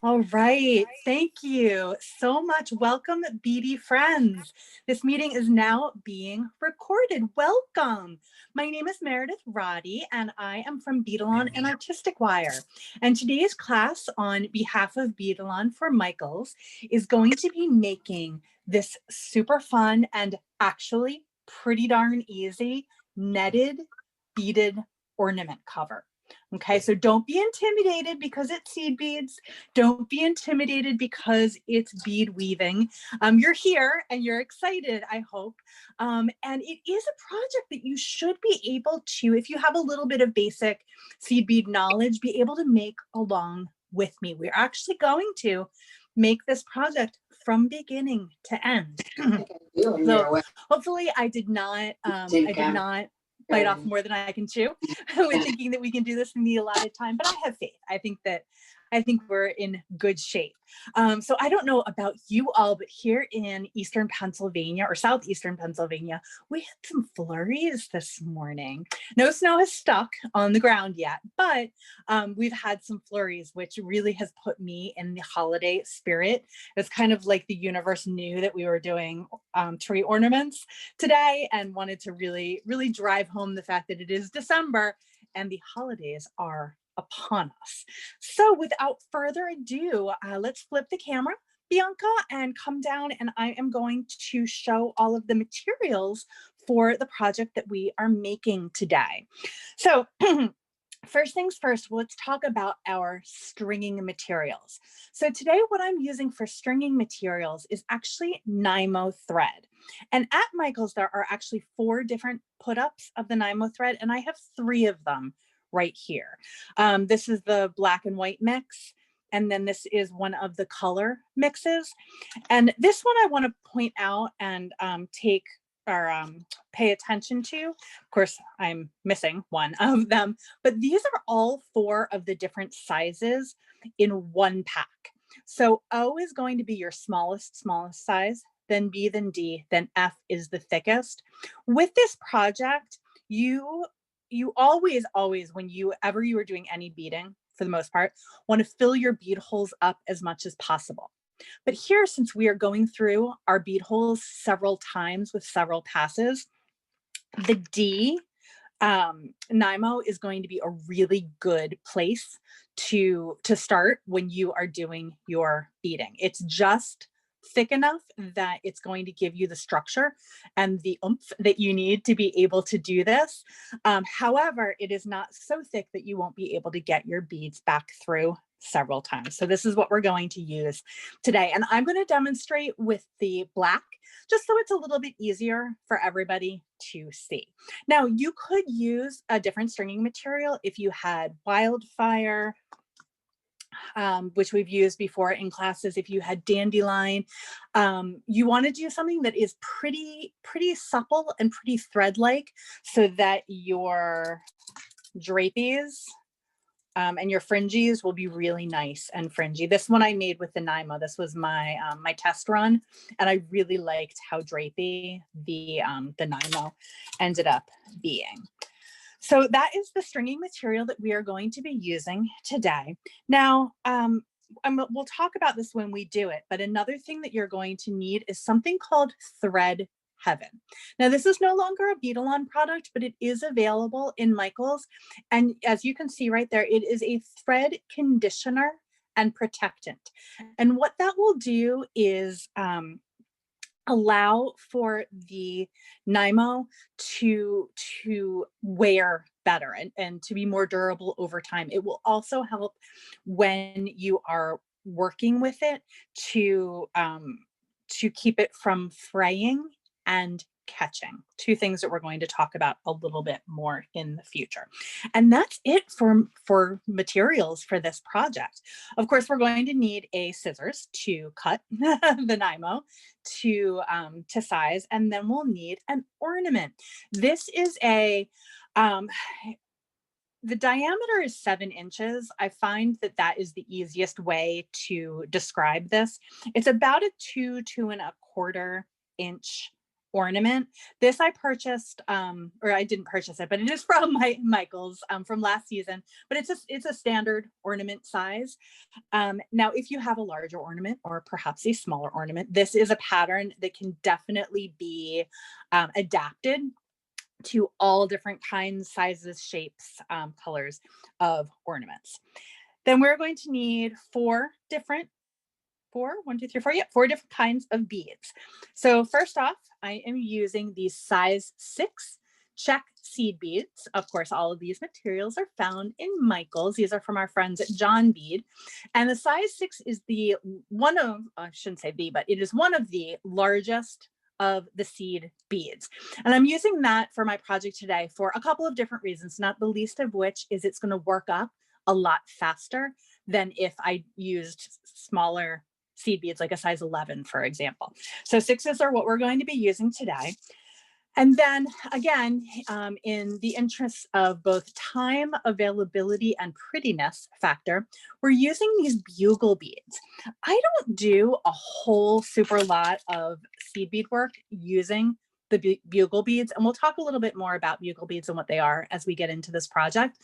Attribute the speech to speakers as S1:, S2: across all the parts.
S1: All right, thank you so much. Welcome, beady friends. This meeting is now being recorded. Welcome. My name is Meredith Roddy, and I am from Beadalon and Artistic Wire. And today's class on behalf of Beadalon for Michaels is going to be making this super fun and actually pretty darn easy netted beaded ornament cover. Okay, so don't be intimidated because it's seed beads. Don't be intimidated because it's bead weaving. You're here and you're excited, I hope. And it is a project that you should be able to, if you have a little bit of basic seed bead knowledge, be able to make along with me. We're actually going to make this project from beginning to end. So hopefully I did not bite off more than I can chew. We're thinking that we can do this in the allotted time, but I have faith. I think we're in good shape. So I don't know about you all, but here in Eastern Pennsylvania or Southeastern Pennsylvania, we had some flurries this morning. No snow has stuck on the ground yet, but we've had some flurries, which really has put me in the holiday spirit. It's kind of like the universe knew that we were doing tree ornaments today and wanted to really, really drive home the fact that it is December and the holidays are upon us. So without further ado, let's flip the camera, Bianca, and come down, and I am going to show all of the materials for the project that we are making today. So first things first, let's talk about our stringing materials. So today what I'm using for stringing materials is actually Nymo thread. And at Michaels, there are actually 4 different put-ups of the Nymo thread, and I have 3 of them right here. This is the black and white mix, and then this is one of the color mixes. And this one I want to point out and pay attention to. Of course, I'm missing one of them, but these are all 4 of the different sizes in one pack. So O is going to be your smallest size, then B, then D, then F is the thickest. With this project, you always, whenever you are doing any beading, for the most part, want to fill your bead holes up as much as possible. But here, since we are going through our bead holes several times with several passes, the D Nymo is going to be a really good place to start when you are doing your beading. It's just thick enough that it's going to give you the structure and the oomph that you need to be able to do this. However, it is not so thick that you won't be able to get your beads back through several times. So this is what we're going to use today. And I'm going to demonstrate with the black, just so it's a little bit easier for everybody to see. Now, you could use a different stringing material if you had wildfire, which we've used before in classes. If you had dandelion, you want to do something that is pretty supple and pretty thread-like so that your drapees and your fringes will be really nice and fringy. This one I made with the Nymo. This was my my test run, and I really liked how drapey the Nymo ended up being. So that is the stringing material that we are going to be using today. Now, we'll talk about this when we do it, but another thing that you're going to need is something called Thread Heaven. Now, this is no longer a Beadalon product, but it is available in Michaels. And as you can see right there, it is a thread conditioner and protectant. And what that will do is allow for the Nymo to wear better and to be more durable over time. It will also help when you are working with it to keep it from fraying and catching. 2 things that we're going to talk about a little bit more in the future. And that's it for materials for this project. Of course, we're going to need a scissors to cut the Nymo to size, and then we'll need an ornament. This is the diameter is 7 inches. I find that is the easiest way to describe this. It's about a 2.25 inch Ornament. This I purchased, or I didn't purchase it, but it is from Michael's from last season, but it's a standard ornament size. Now, if you have a larger ornament or perhaps a smaller ornament, this is a pattern that can definitely be adapted to all different kinds, sizes, shapes, colors of ornaments. Then we're going to need four different kinds of beads. So first off, I am using these size 6 Czech seed beads. Of course, all of these materials are found in Michael's. These are from our friends at John Bead. And the size 6 is I shouldn't say the, but it is one of the largest of the seed beads. And I'm using that for my project today for a couple of different reasons, not the least of which is it's going to work up a lot faster than if I used smaller seed beads, like a size 11, for example. So 6s are what we're going to be using today. And then again, in the interest of both time, availability, and prettiness factor, we're using these bugle beads. I don't do a whole super lot of seed bead work using the bugle beads, and we'll talk a little bit more about bugle beads and what they are as we get into this project.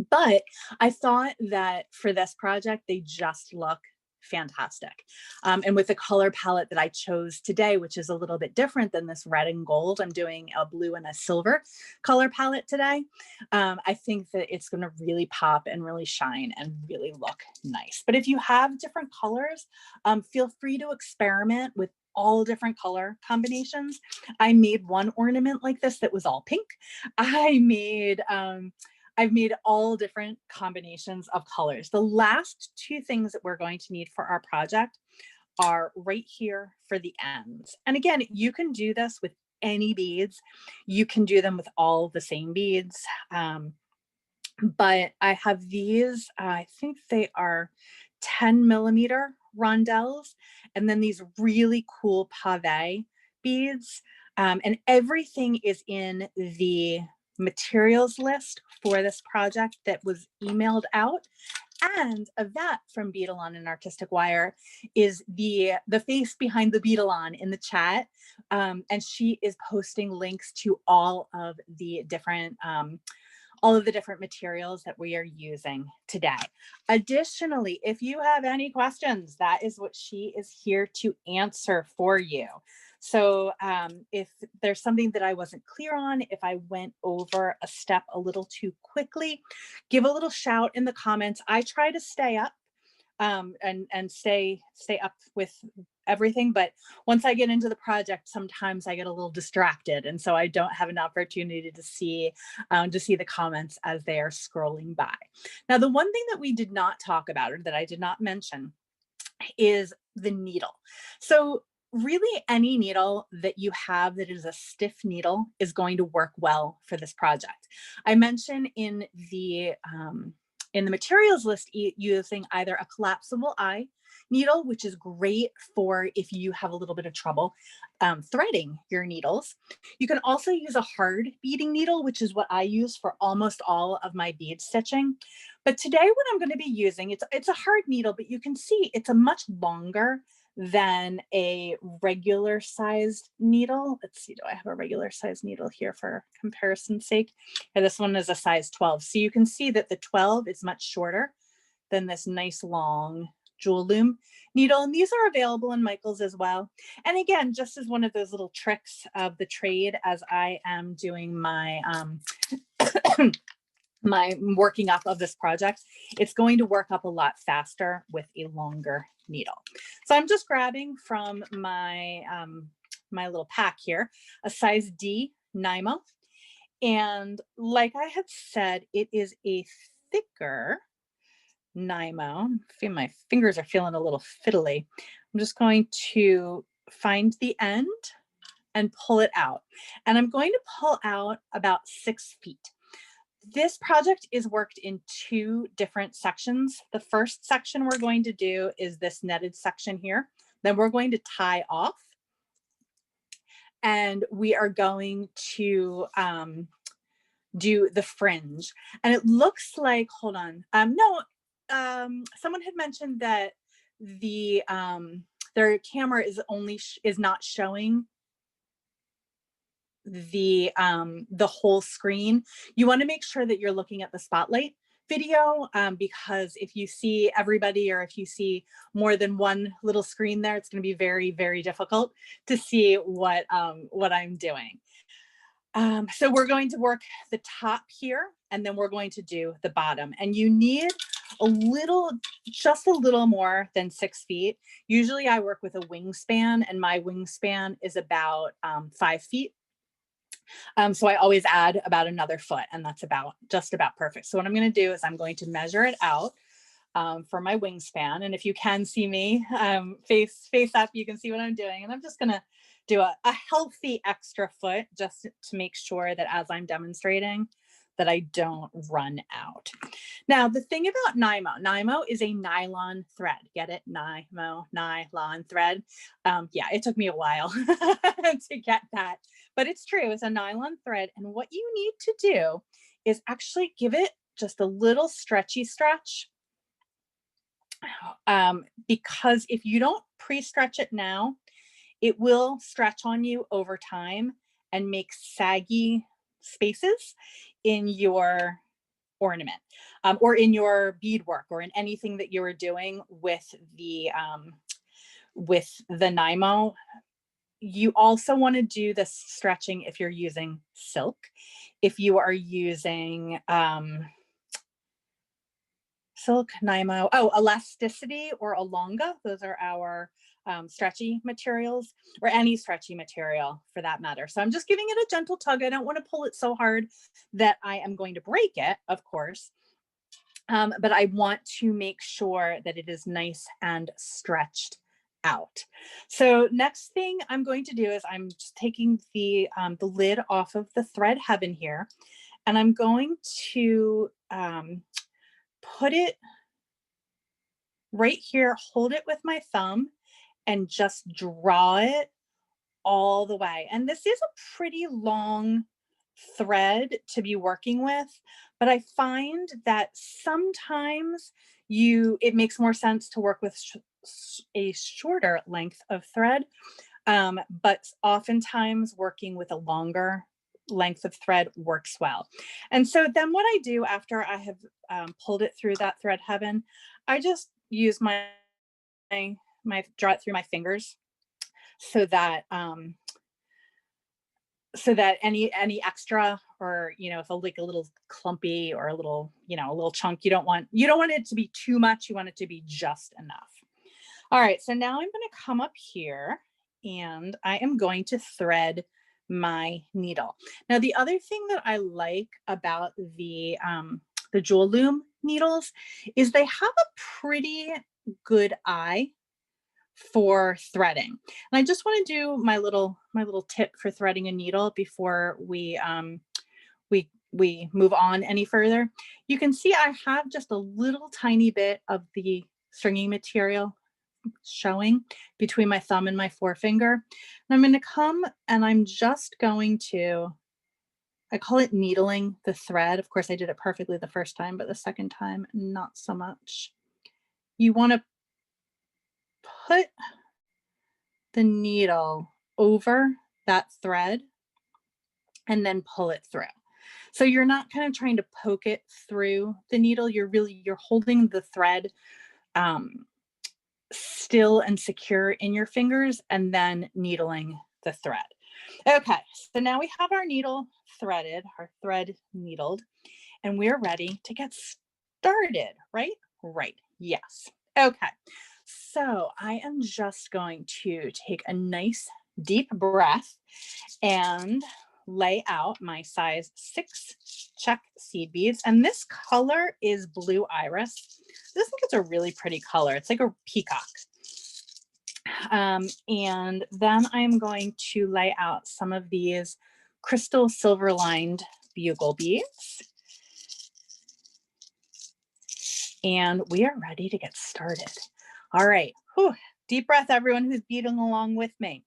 S1: But I thought that for this project, they just look fantastic. And with the color palette that I chose today, which is a little bit different than this red and gold, I'm doing a blue and a silver color palette today. I think that it's going to really pop and really shine and really look nice. But if you have different colors, feel free to experiment with all different color combinations. I made one ornament like this that was all pink. I've made all different combinations of colors. The last two things that we're going to need for our project are right here for the ends. And again, you can do this with any beads. You can do them with all the same beads. But I have these, I think they are 10 millimeter rondelles, and then these really cool Pavé beads. And everything is in the materials list for this project that was emailed out. And Yvette from Beadalon and Artistic Wire is the face behind the Beadalon in the chat. And she is posting links to all of the different materials that we are using today. Additionally, if you have any questions, that is what she is here to answer for you. So if there's something that I wasn't clear on, if I went over a step a little too quickly, give a little shout in the comments. I try to stay up and stay up with everything, but once I get into the project, sometimes I get a little distracted, and so I don't have an opportunity to see the comments as they are scrolling by. Now, the one thing that we did not talk about, or that I did not mention, is the needle. So really, any needle that you have that is a stiff needle is going to work well for this project. I mentioned in the materials list using either a collapsible eye needle, which is great for if you have a little bit of trouble threading your needles. You can also use a hard beading needle, which is what I use for almost all of my bead stitching. But today what I'm going to be using, it's a hard needle, but you can see it's a much longer than a regular sized needle. Let's see, do I have a regular sized needle here for comparison's sake? And this one is a size 12. So you can see that the 12 is much shorter than this nice long jewel loom needle. And these are available in Michael's as well. And again, just as one of those little tricks of the trade, as I am doing my my working up of this project, it's going to work up a lot faster with a longer needle. So I'm just grabbing from my my little pack here a size D Nymo, and like I had said, it is a thicker Nymo. My fingers are feeling a little fiddly. I'm just going to find the end and pull it out, and I'm going to pull out about 6 feet. This project is worked in 2 different sections. The first section we're going to do is this netted section here. Then we're going to tie off, and we are going to do the fringe. And it looks like, hold on, someone had mentioned that the their camera is not showing the whole screen. You want to make sure that you're looking at the spotlight video, because if you see everybody or if you see more than one little screen there, it's going to be very, very difficult to see what I'm doing. So we're going to work the top here, and then we're going to do the bottom. And you need a little, just a little more than 6 feet. Usually I work with a wingspan, and my wingspan is about 5 feet. So I always add about another foot, and that's just about perfect. So what I'm going to do is I'm going to measure it out for my wingspan. And if you can see me face up, you can see what I'm doing. And I'm just going to do a healthy extra foot just to make sure that as I'm demonstrating that I don't run out. Now, the thing about Nymo is a nylon thread. Get it? Nymo, nylon thread. Yeah, it took me a while to get that, but it's true. It's a nylon thread. And what you need to do is actually give it just a little stretchy stretch. Because if you don't pre-stretch it now, it will stretch on you over time and make saggy spaces in your ornament, or in your beadwork, or in anything that you are doing with the Nymo. You also want to do this stretching if you're using silk. If you are using silk, Nymo, elasticity or Alonga, those are our stretchy materials, or any stretchy material for that matter. So I'm just giving it a gentle tug. I don't want to pull it so hard that I am going to break it, of course, but I want to make sure that it is nice and stretched out. So next thing I'm going to do is I'm just taking the lid off of the thread heaven here, and I'm going to put it right here, hold it with my thumb, and just draw it all the way. And this is a pretty long thread to be working with, but I find that sometimes it makes more sense to work with a shorter length of thread, but oftentimes working with a longer length of thread works well. And so then what I do after I have pulled it through that thread heaven, I just use my draw it through my fingers, so that any extra, or if like a little clumpy or a little chunk, you don't want it to be too much. You want it to be just enough. All right, so now I'm going to come up here and I am going to thread my needle. Now, the other thing that I like about the jewel loom needles is they have a pretty good eye for threading. And I just want to do my little tip for threading a needle before we move on any further. You can see I have just a little tiny bit of the stringing material showing between my thumb and my forefinger. And I'm going to come and I'm just going to, I call it needling the thread. Of course, I did it perfectly the first time, but the second time, not so much. You want to put the needle over that thread and then pull it through. So you're not kind of trying to poke it through the needle. You're holding the thread still and secure in your fingers and then needling the thread. Okay, so now we have our needle threaded, our thread needled, and we're ready to get started, right? Right, yes. Okay, so I am just going to take a nice deep breath and lay out my size 6 Czech seed beads. And this color is Blue Iris. I just think it's a really pretty color. It's like a peacock. And then I'm going to lay out some of these crystal silver lined bugle beads. And we are ready to get started. All right, whew. Deep breath, everyone who's beading along with me.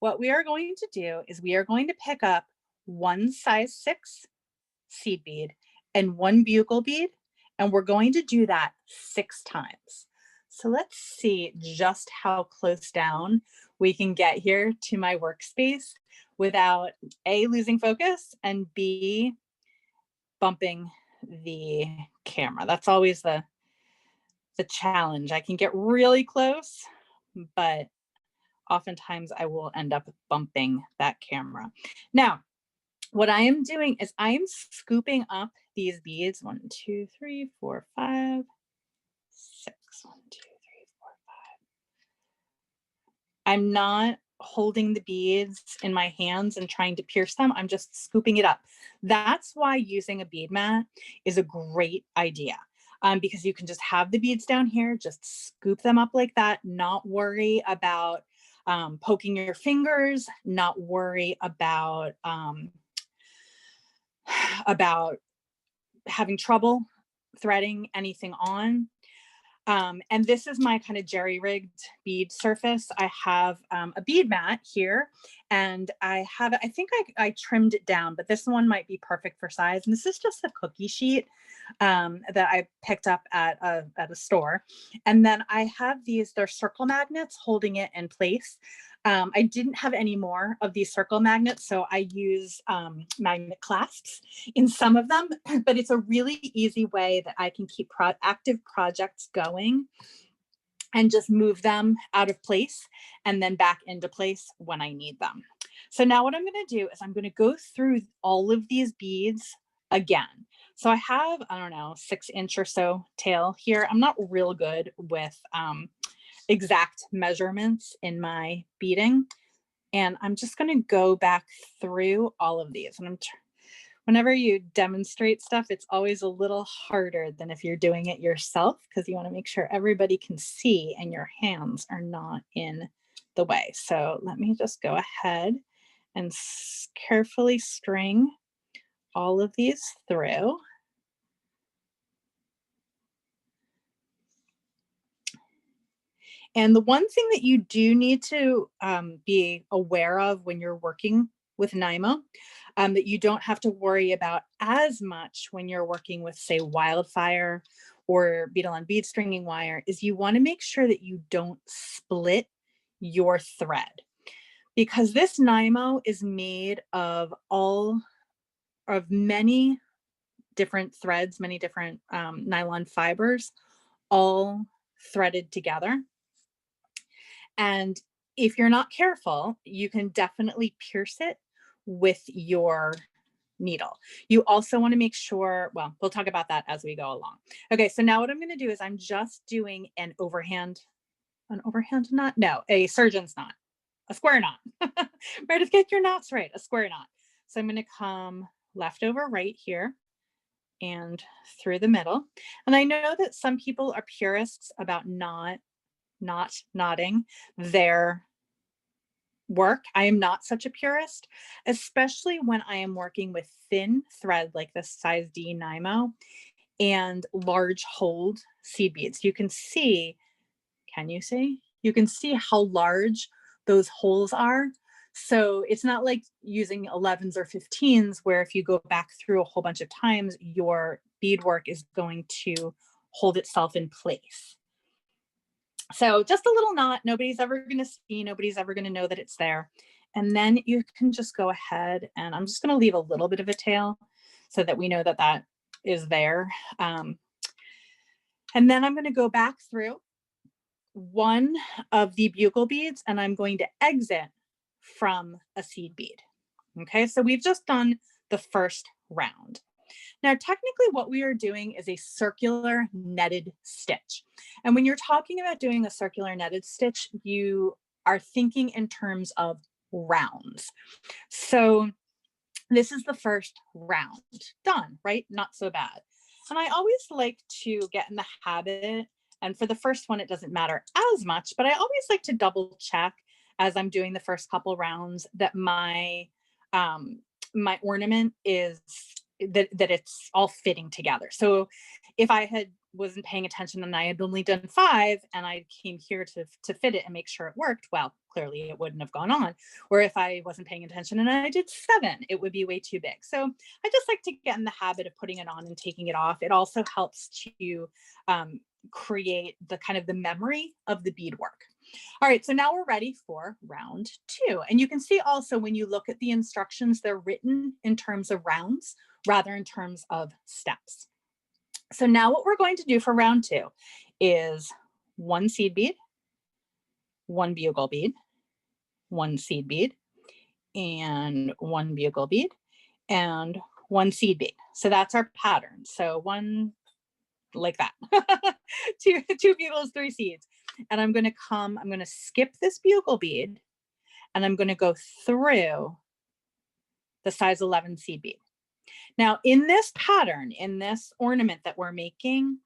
S1: What we are going to do is we are going to pick up one size 6 seed bead and one bugle bead, and we're going to do that 6 times. So let's see just how close down we can get here to my workspace. without A, losing focus, and B, bumping the camera. That's always the challenge. I can get really close, but oftentimes I will end up bumping that camera. Now, what I am doing is I am scooping up these beads. 1, 2, 3, 4, 5, 6. 1, 2, 3, 4, 5. I'm not holding the beads in my hands and trying to pierce them. I'm just scooping it up. That's why using a bead mat is a great idea. Because you can just have the beads down here, just scoop them up like that, not worry about poking your fingers, not worry about having trouble threading anything on. And this is my kind of jerry-rigged bead surface. I have a bead mat here, and I have, I think I trimmed it down, but this one might be perfect for size. And this is just a cookie sheet that I picked up at a store. And then I have these, they're circle magnets holding it in place. I didn't have any more of these circle magnets, so I use magnet clasps in some of them, but it's a really easy way that I can keep active projects going and just move them out of place and then back into place when I need them. So now what I'm going to do is I'm going to go through all of these beads again. So I have, I don't know, 6-inch or so tail here. I'm not real good with exact measurements in my beading. And I'm just going to go back through all of these. And whenever you demonstrate stuff, it's always a little harder than if you're doing it yourself, because you want to make sure everybody can see and your hands are not in the way. So let me just go ahead and carefully string all of these through. And the one thing that you do need to be aware of when you're working with Nymo, that you don't have to worry about as much when you're working with, say, Wildfire or Beadalon bead stringing wire, is you want to make sure that you don't split your thread, because this Nymo is made of many different threads, many different nylon fibers, all threaded together. And if you're not careful, you can definitely pierce it with your needle. You also want to make sure, well, we'll talk about that as we go along. Okay, so now what I'm going to do is I'm just doing an overhand knot? No, a surgeon's knot, a square knot. Right, to get your knots right, a square knot. So I'm going to come left over right here and through the middle. And I know that some people are purists about not knotting their work. I am not such a purist, especially when I am working with thin thread like this size D Nymo and large hold seed beads. You can see, can you see? You can see how large those holes are. So it's not like using 11s or 15s where if you go back through a whole bunch of times, your beadwork is going to hold itself in place. So just a little knot, nobody's ever going to see, nobody's ever going to know that it's there. And then you can just go ahead, and I'm just going to leave a little bit of a tail so that we know that that is there. And then I'm going to go back through one of the bugle beads, and I'm going to exit from a seed bead. Okay, so we've just done the first round. Now, technically what we are doing is a circular netted stitch. And when you're talking about doing a circular netted stitch, you are thinking in terms of rounds. So this is the first round done, right? Not so bad. And I always like to get in the habit, and for the first one, it doesn't matter as much, but I always like to double check as I'm doing the first couple rounds that my ornament is that it's all fitting together. So if I wasn't paying attention and I had only done 5 and I came here to fit it and make sure it worked, well, clearly it wouldn't have gone on. Or if I wasn't paying attention and I did 7, it would be way too big. So I just like to get in the habit of putting it on and taking it off. It also helps to create the kind of the memory of the beadwork. All right, so now we're ready for round 2. And you can see also when you look at the instructions, they're written in terms of rounds rather in terms of steps. So now what we're going to do for round 2 is 1 seed bead, 1 bugle bead, 1 seed bead, and 1 bugle bead, and 1 seed bead. So that's our pattern. So 1 like that, two bugles, 3 seeds. And I'm going to skip this bugle bead and I'm going to go through the size 11 seed bead. Now in this pattern, in this ornament that we're making,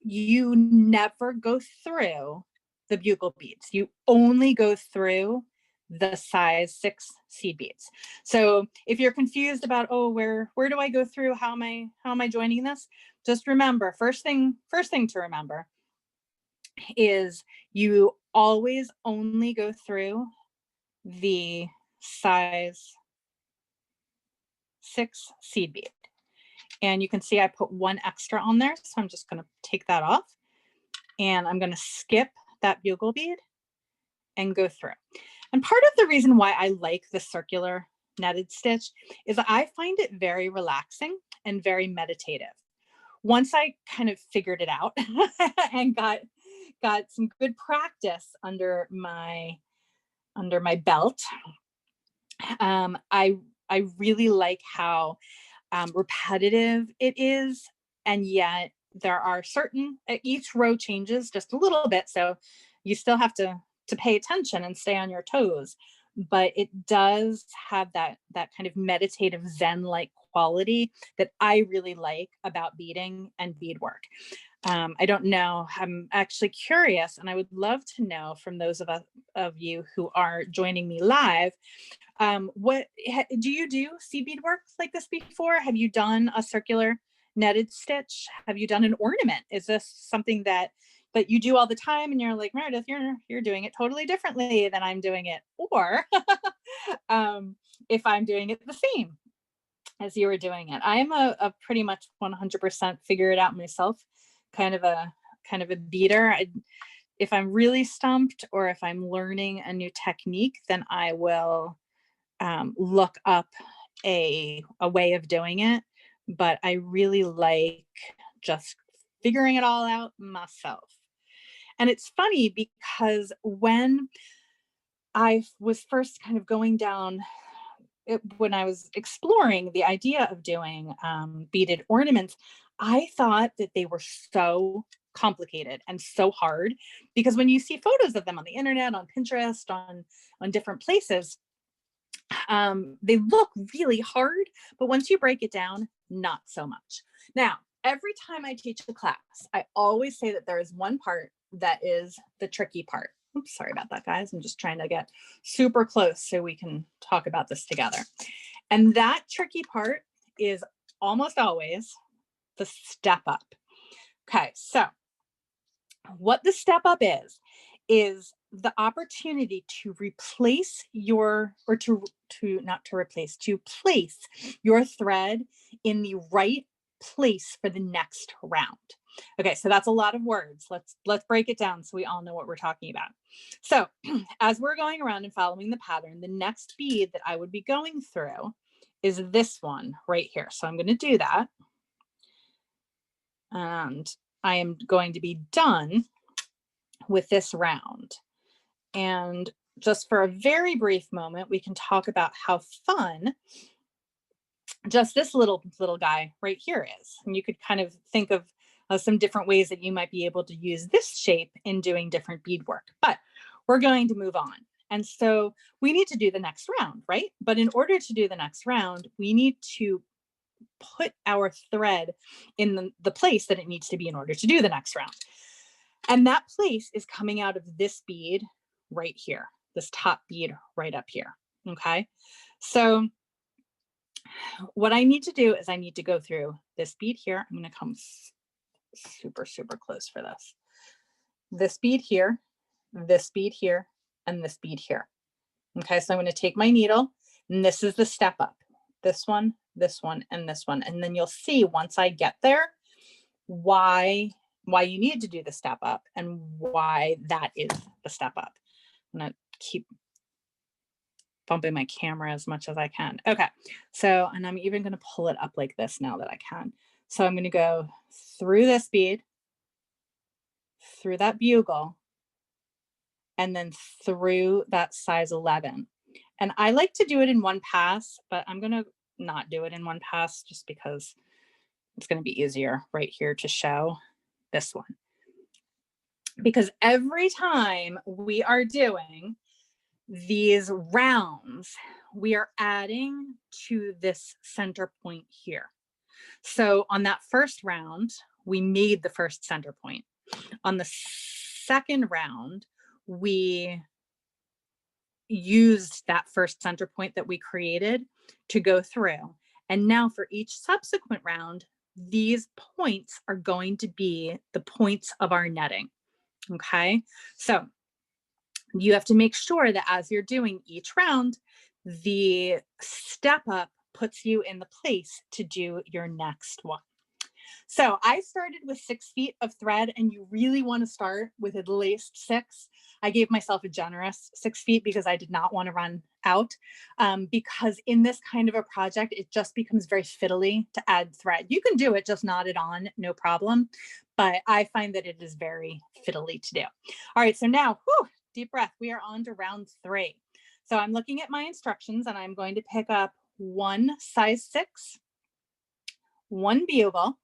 S1: you never go through the bugle beads. You only go through the size 6 seed beads. So if you're confused about, oh, where do I go through? How am I joining this? Just remember, first thing to remember is you always only go through the size 6 seed bead. And you can see I put 1 extra on there. So I'm just going to take that off and I'm going to skip that bugle bead and go through. And part of the reason why I like the circular netted stitch is I find it very relaxing and very meditative. Once I kind of figured it out and got some good practice under my belt, I really like how repetitive it is, and yet there are certain, each row changes just a little bit, so you still have to pay attention and stay on your toes, but it does have that kind of meditative Zen-like quality that I really like about beading and beadwork. I don't know, I'm actually curious, and I would love to know from those of you who are joining me live, what do you do seed beadwork like this before? Have you done a circular netted stitch? Have you done an ornament? Is this something that you do all the time and you're like, Meredith, you're doing it totally differently than I'm doing it? Or if I'm doing it the same as you were doing it. I'm a pretty much 100% figure it out myself kind of a beater. If I'm really stumped or if I'm learning a new technique, then I will look up a way of doing it. But I really like just figuring it all out myself. And it's funny because when I was first kind of going down, when I was exploring the idea of doing beaded ornaments, I thought that they were so complicated and so hard, because when you see photos of them on the internet, on Pinterest, on different places, they look really hard, but once you break it down, not so much. Now, every time I teach a class, I always say that there is one part that is the tricky part. Oops, sorry about that, guys. I'm just trying to get super close so we can talk about this together. And that tricky part is almost always the step up. Okay, so what the step up is the opportunity to replace your, or to place your thread in the right place for the next round. Okay, so that's a lot of words. Let's break it down so we all know what we're talking about. So as we're going around and following the pattern, the next bead that I would be going through is this one right here. So I'm going to do that. And I am going to be done with this round. And just for a very brief moment, we can talk about how fun just this little guy right here is. And you could kind of think of some different ways that you might be able to use this shape in doing different beadwork, but we're going to move on. And so we need to do the next round, right? But in order to do the next round, we need to put our thread in the place that it needs to be in order to do the next round. And that place is coming out of this bead right here, this top bead right up here, okay? So what I need to do is I need to go through this bead here. I'm gonna come super, super close for this. This bead here, and this bead here. Okay, so I'm gonna take my needle, and this is the step up. This one, and this one. And then you'll see once I get there, why you need to do the step up and why that is the step up. I'm gonna keep bumping my camera as much as I can. Okay, so, and I'm even gonna pull it up like this now that I can. So I'm gonna go through this bead, through that bugle, and then through that size 11. And I like to do it in one pass, but I'm gonna not do it in one pass just because it's gonna be easier right here to show this one. Because every time we are doing these rounds, we are adding to this center point here. So on that first round, we made the first center point. On the second round, we used that first center point that we created to go through. And now for each subsequent round, these points are going to be the points of our netting. Okay, so you have to make sure that as you're doing each round, the step up puts you in the place to do your next one. So I started with 6 feet of thread, and you really want to start with at least 6. I gave myself a generous 6 feet because I did not want to run out, because in this kind of a project, it just becomes very fiddly to add thread. You can do it, just knot it on, no problem. But I find that it is very fiddly to do. All right, so now, whew, deep breath, we are on to round 3. So I'm looking at my instructions, and I'm going to pick up 1 size 6, 1 bugle,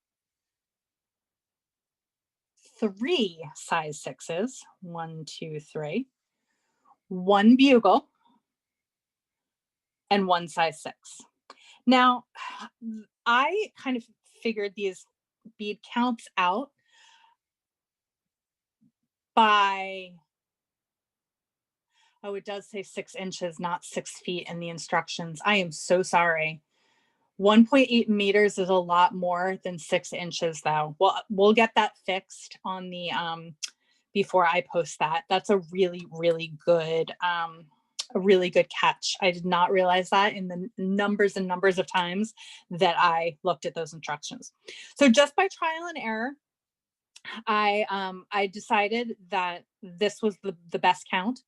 S1: 3 size 6s, 1, 2, 3, 1 bugle, and 1 size 6. Now, I kind of figured these bead counts out by, oh, it does say 6 inches, not 6 feet in the instructions. I am so sorry. 1.8 meters is a lot more than 6 inches though. Well, we'll get that fixed on the, before I post that. That's a really, really good, catch. I did not realize that in the numbers and numbers of times that I looked at those instructions. So just by trial and error, I decided that this was the best count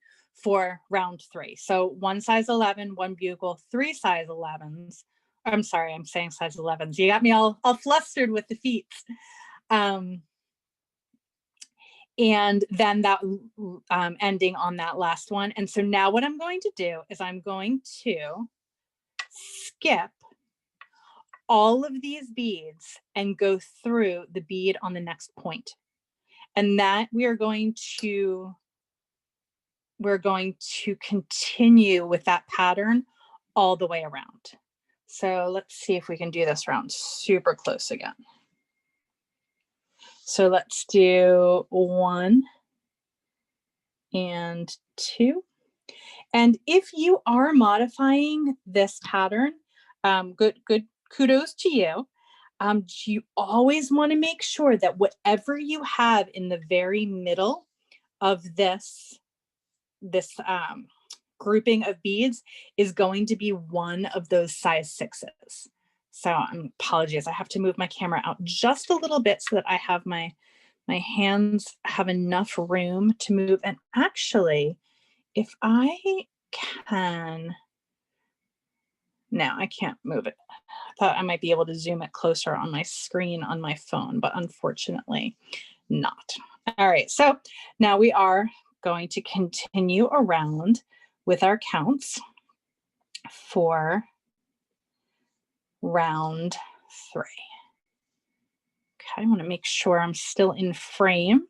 S1: for round 3. So 1 size 11, 1 bugle, 3 size 11s. I'm sorry, I'm saying size 11s. You got me all flustered with the feet. And then that ending on that last one. And so now what I'm going to do is I'm going to skip all of these beads and go through the bead on the next point. And that we're going to continue with that pattern all the way around. So let's see if we can do this round super close again. So let's do 1 and 2. And if you are modifying this pattern, good kudos to you. You always want to make sure that whatever you have in the very middle of this grouping of beads is going to be one of those size 6s. So apologies, I have to move my camera out just a little bit so that I have my hands have enough room to move. And actually, if I can, no, I can't move it. I thought I might be able to zoom it closer on my screen on my phone, but unfortunately not. All right, so now we are going to continue around with our counts for round 3. Okay, I want to make sure I'm still in frame.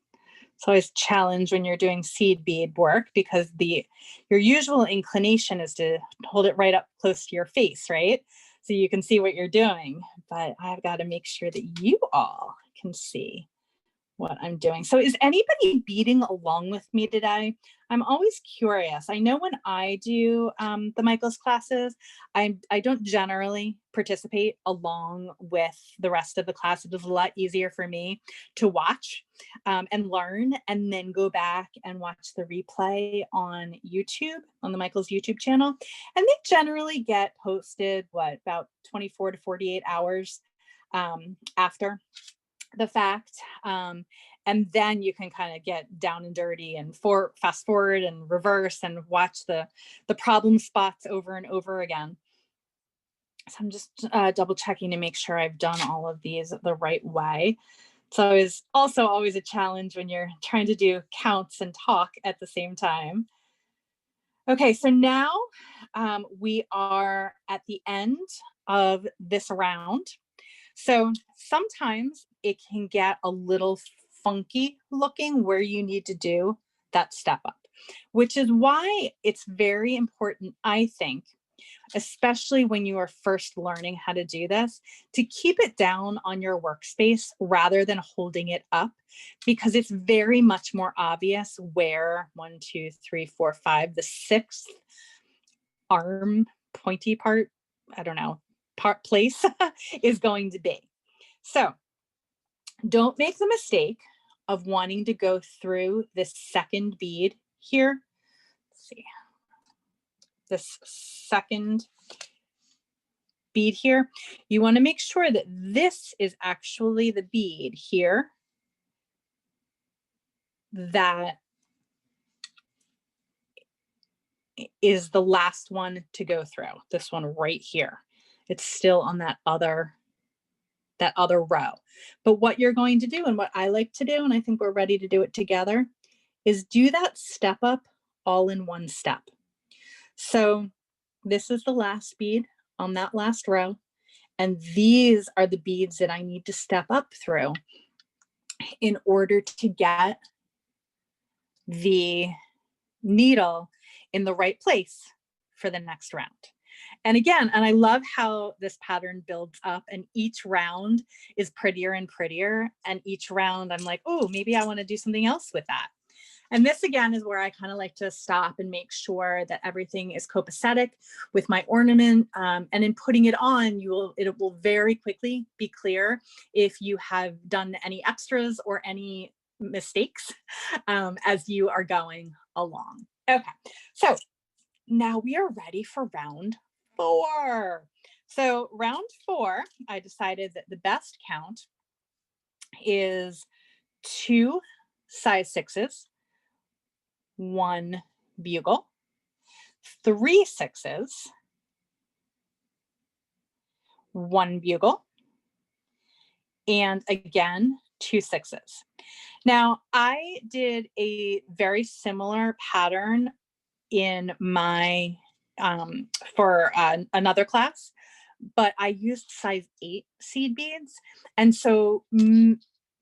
S1: It's always a challenge when you're doing seed bead work because your usual inclination is to hold it right up close to your face, right? So you can see what you're doing, but I've got to make sure that you all can see what I'm doing. So is anybody beading along with me today? I'm always curious. I know when I do the Michael's classes, I don't generally participate along with the rest of the class. It is a lot easier for me to watch and learn and then go back and watch the replay on YouTube, on the Michael's YouTube channel. And they generally get posted, about 24 to 48 hours after. the fact. And then you can kind of get down and dirty and fast forward and reverse and watch the problem spots over and over again. So I'm just double checking to make sure I've done all of these the right way. So it's also always a challenge when you're trying to do counts and talk at the same time. Okay, so now we are at the end of this round. So sometimes it can get a little funky looking where you need to do that step up, which is why it's very important, I think, especially when you are first learning how to do this, to keep it down on your workspace rather than holding it up, because it's very much more obvious where 1, 2, 3, 4, 5, the sixth arm pointy part, I don't know, place is going to be. So don't make the mistake of wanting to go through this second bead here. Let's see, this second bead here. You want to make sure that this is actually the bead here that is the last one to go through. This one right here. It's still on that other row. But what you're going to do, and what I like to do, and I think we're ready to do it together, is do that step up all in one step. So this is the last bead on that last row, and these are the beads that I need to step up through in order to get the needle in the right place for the next round. And again, and I love how this pattern builds up, and each round is prettier and prettier. And each round I'm like, oh, maybe I want to do something else with that. And this again is where I kind of like to stop and make sure that everything is copacetic with my ornament. And in putting it on, it will very quickly be clear if you have done any extras or any mistakes as you are going along. Okay, so now we are ready for round 4. So round 4, I decided that the best count is 2 size 6s, 1 bugle, 3 6s, 1 bugle, and again 2 6s. Now I did a very similar pattern in my for another class, but I used size 8 seed beads, and so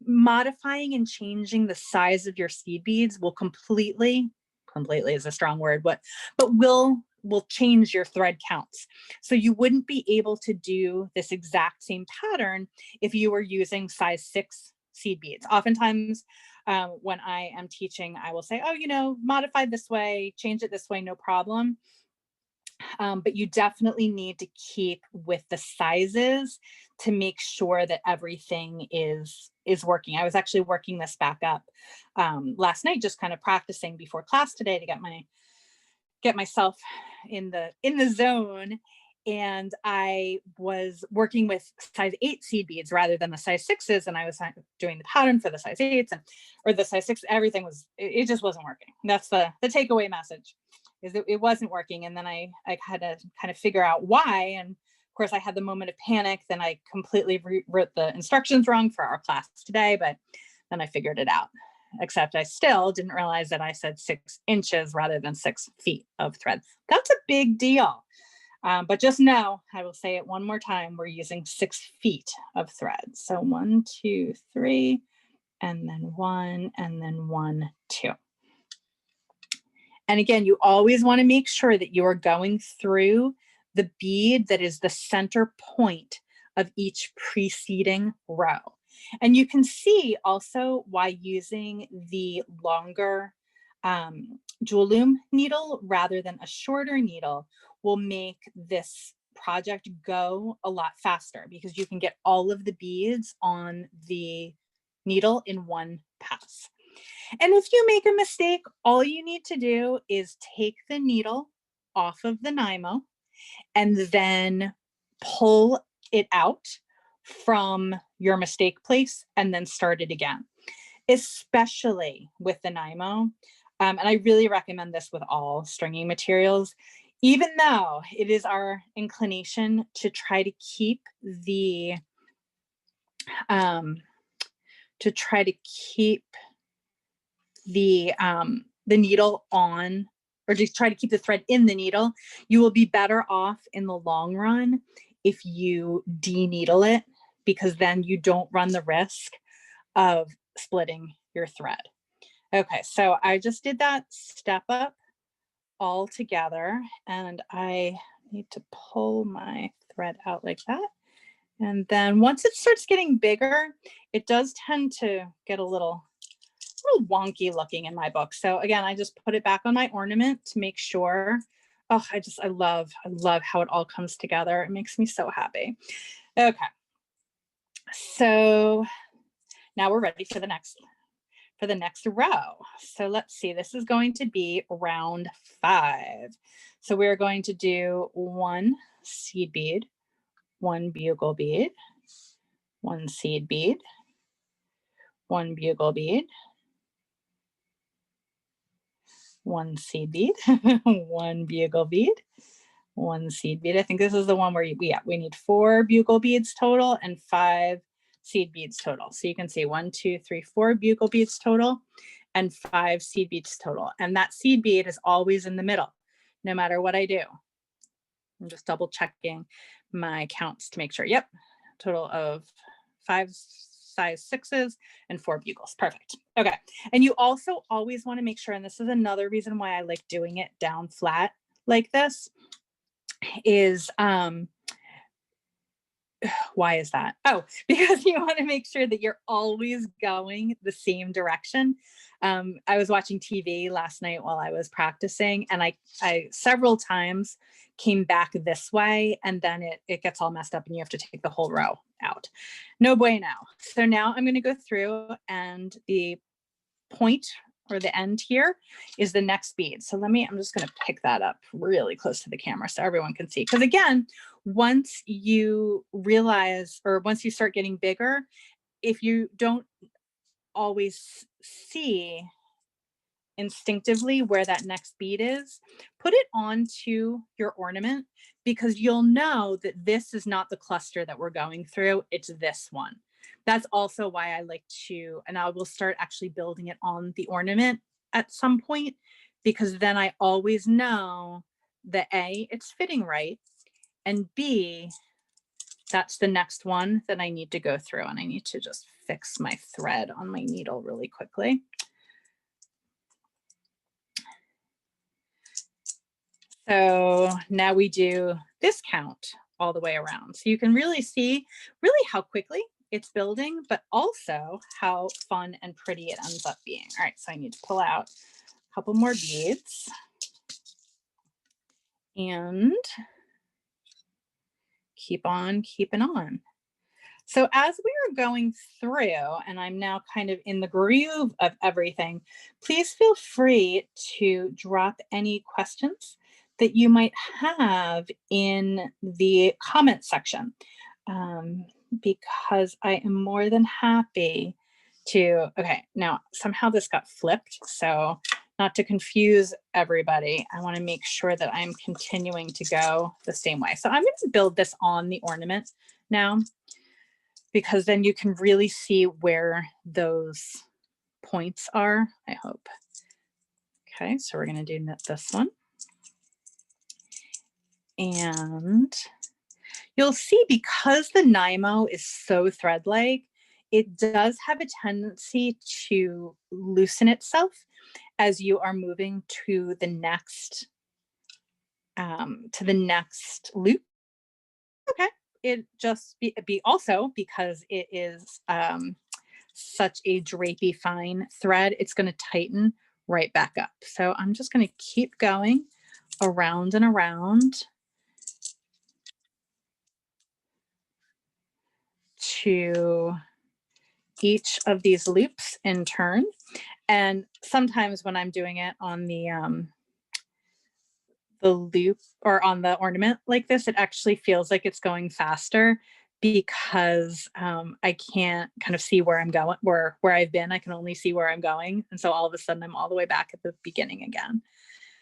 S1: modifying and changing the size of your seed beads will completely is a strong word, but will change your thread counts. So you wouldn't be able to do this exact same pattern if you were using size 6 seed beads. Oftentimes when I am teaching, I will say, oh, modify this way, change it this way, no problem. But you definitely need to keep with the sizes to make sure that everything is working. I was actually working this back up last night, just kind of practicing before class today to get myself in the zone. And I was working with size 8 seed beads rather than the size 6s, and I was doing the pattern for the size 8s or the size 6. Everything it just wasn't working. That's the takeaway message. Is it wasn't working. And then I had to kind of figure out why. And of course I had the moment of panic. Then I completely rewrote the instructions wrong for our class today, but then I figured it out. Except I still didn't realize that I said 6 inches rather than 6 feet of thread. That's a big deal. But just know, I will say it one more time, we're using 6 feet of thread. So 1, 2, 3, and then 1, and then 1, 2. And again, you always want to make sure that you are going through the bead that is the center point of each preceding row. And you can see also why using the longer jewel loom needle rather than a shorter needle will make this project go a lot faster, because you can get all of the beads on the needle in one pass. And if you make a mistake, all you need to do is take the needle off of the Nymo and then pull it out from your mistake place and then start it again, especially with the Nymo. And I really recommend this with all stringing materials, even though it is our inclination to try to keep the needle on, or just try to keep the thread in the needle. You will be better off in the long run if you de-needle it, because then you don't run the risk of splitting your thread. Okay, so I just did that step up all together, and I need to pull my thread out like that. And then once it starts getting bigger, it does tend to get a little wonky looking in my book. So again, I just put it back on my ornament to make sure. Oh, I love how it all comes together. It makes me so happy. Okay. So now we're ready for the next row. So let's see, this is going to be round 5. So we're going to do 1 seed bead, 1 bugle bead, 1 seed bead, 1 bugle bead, 1 seed bead, 1 bugle bead, 1 seed bead. I think this is the one where we need 4 bugle beads total and 5 seed beads total. So you can see 1, 2, 3, 4 bugle beads total and 5 seed beads total. And that seed bead is always in the middle, no matter what I do. I'm just double checking my counts to make sure. Yep, total of 5 size 6s and 4 bugles. Perfect. Okay. And you also always want to make sure, and this is another reason why I like doing it down flat like this, is why is that? Oh, because you want to make sure that you're always going the same direction. I was watching TV last night while I was practicing, and I several times came back this way, and then it gets all messed up and you have to take the whole row out. No bueno. So now I'm going to go through, and the point or the end here is the next bead. So I'm just going to pick that up really close to the camera so everyone can see. Because again, once you realize, or once you start getting bigger, if you don't always see instinctively where that next bead is, put it onto your ornament, because you'll know that this is not the cluster that we're going through, it's this one. That's also why I like to, and I will start actually building it on the ornament at some point, because then I always know that A, it's fitting right, and B, that's the next one that I need to go through. And I need to just fix my thread on my needle really quickly. So now we do this count all the way around. So you can really see how quickly it's building, but also how fun and pretty it ends up being. All right, so I need to pull out a couple more beads and keep on keeping on. So as we are going through, and I'm now kind of in the groove of everything, please feel free to drop any questions that you might have in the comment section, because I am more than happy to, okay, now somehow this got flipped, so not to confuse everybody, I want to make sure that I'm continuing to go the same way. So I'm going to build this on the ornament now, because then you can really see where those points are, I hope. Okay, so we're going to do this one. And you'll see, because the Nymo is so thread-like, it does have a tendency to loosen itself as you are moving to the next loop. Okay, it just be also because it is such a drapey fine thread, it's going to tighten right back up. So I'm just going to keep going around and around to each of these loops in turn. And sometimes when I'm doing it on the loop or on the ornament like this, it actually feels like it's going faster, because I can't kind of see where I'm going, where I've been. I can only see where I'm going. And so all of a sudden I'm all the way back at the beginning again.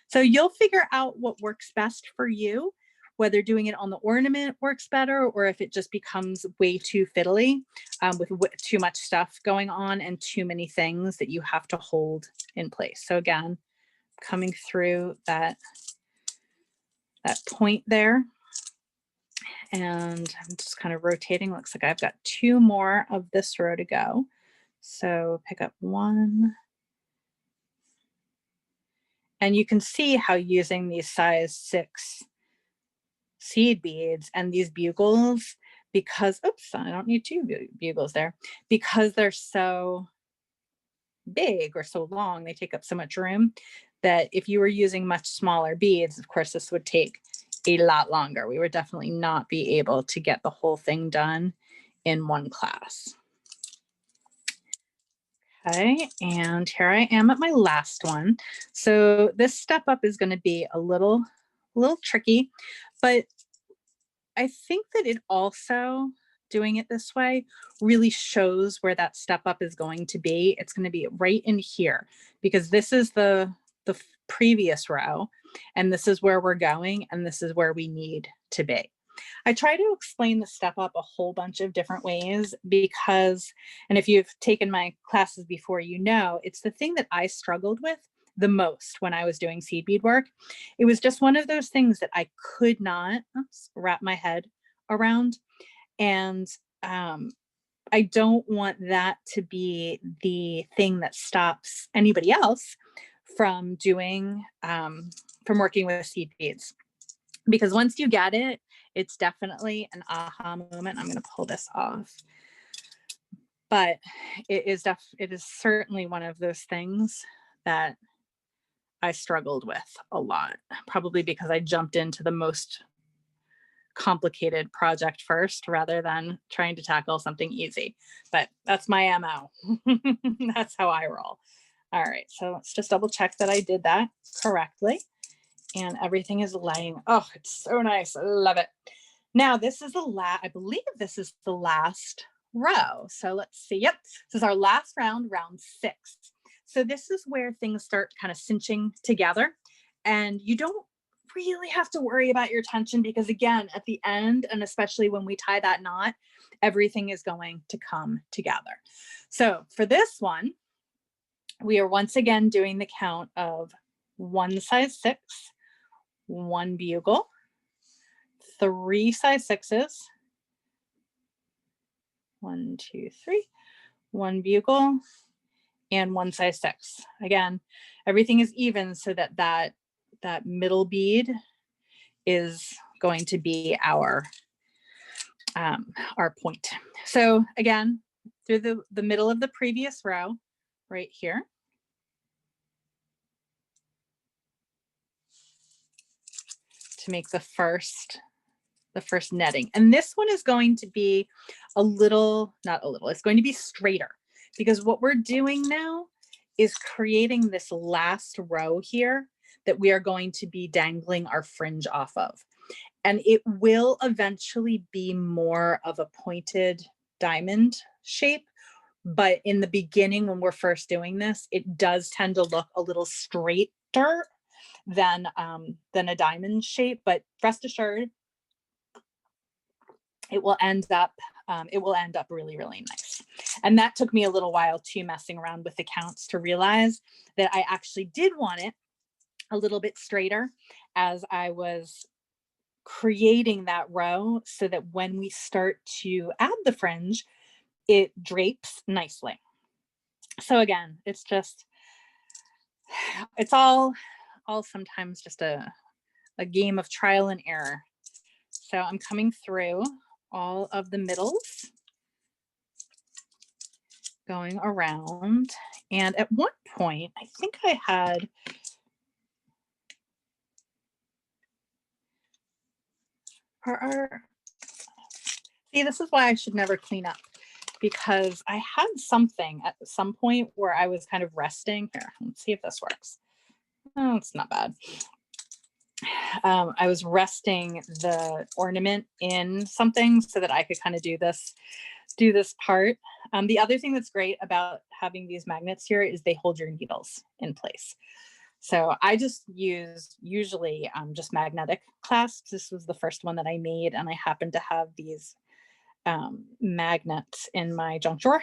S1: So you'll figure out what works best for you, whether doing it on the ornament works better, or if it just becomes way too fiddly with too much stuff going on and too many things that you have to hold in place. So again, coming through that point there, and I'm just kind of rotating. Looks like I've got 2 more of this row to go. So pick up 1. And you can see how using these size 6 seed beads and these bugles, because, oops, I don't need 2 bugles there, because they're so big or so long, they take up so much room, that if you were using much smaller beads, of course, this would take a lot longer. We would definitely not be able to get the whole thing done in one class. Okay, and here I am at my last one. So this step up is going to be a little tricky, but I think that it also, doing it this way, really shows where that step up is going to be. It's going to be right in here, because this is the previous row, and this is where we're going, and this is where we need to be. I try to explain the step up a whole bunch of different ways because, and if you've taken my classes before, you know, it's the thing that I struggled with the most when I was doing seed bead work. It was just one of those things that I could not wrap my head around. And I don't want that to be the thing that stops anybody else from doing, from working with seed beads. Because once you get it, it's definitely an aha moment. I'm going to pull this off. But it is certainly one of those things that I struggled with a lot, probably because I jumped into the most complicated project first rather than trying to tackle something easy. But that's my MO. That's how I roll. All right, so let's just double check that I did that correctly. And everything is laying. Oh, it's so nice. I love it. Now this is I believe this is the last row. So let's see. Yep, this is our last round, round 6. So this is where things start kind of cinching together, and you don't really have to worry about your tension, because again, at the end, and especially when we tie that knot, everything is going to come together. So for this one, we are once again doing the count of 1 size 6, 1 bugle, 3 size 6s, 1, 2, 3, 1 bugle, and 1 size 6. Again, everything is even so that that middle bead is going to be our point. So again, through the middle of the previous row, right here, to make the first netting. And this one is going to be it's going to be straighter, because what we're doing now is creating this last row here that we are going to be dangling our fringe off of. And it will eventually be more of a pointed diamond shape. But in the beginning, when we're first doing this, it does tend to look a little straighter than a diamond shape. But rest assured, it will end up really, really nice. And that took me a little while too, messing around with the counts, to realize that I actually did want it a little bit straighter as I was creating that row, so that when we start to add the fringe, it drapes nicely. So again, it's all sometimes just a game of trial and error. So I'm coming through all of the middles, going around. And at one point, I think I had, see, this is why I should never clean up, because I had something at some point where I was kind of resting. Here, let's see if this works. Oh, it's not bad. I was resting the ornament in something so that I could kind of do this part. The other thing that's great about having these magnets here is they hold your needles in place. So I just use usually just magnetic clasps. This was the first one that I made, and I happen to have these magnets in my junk drawer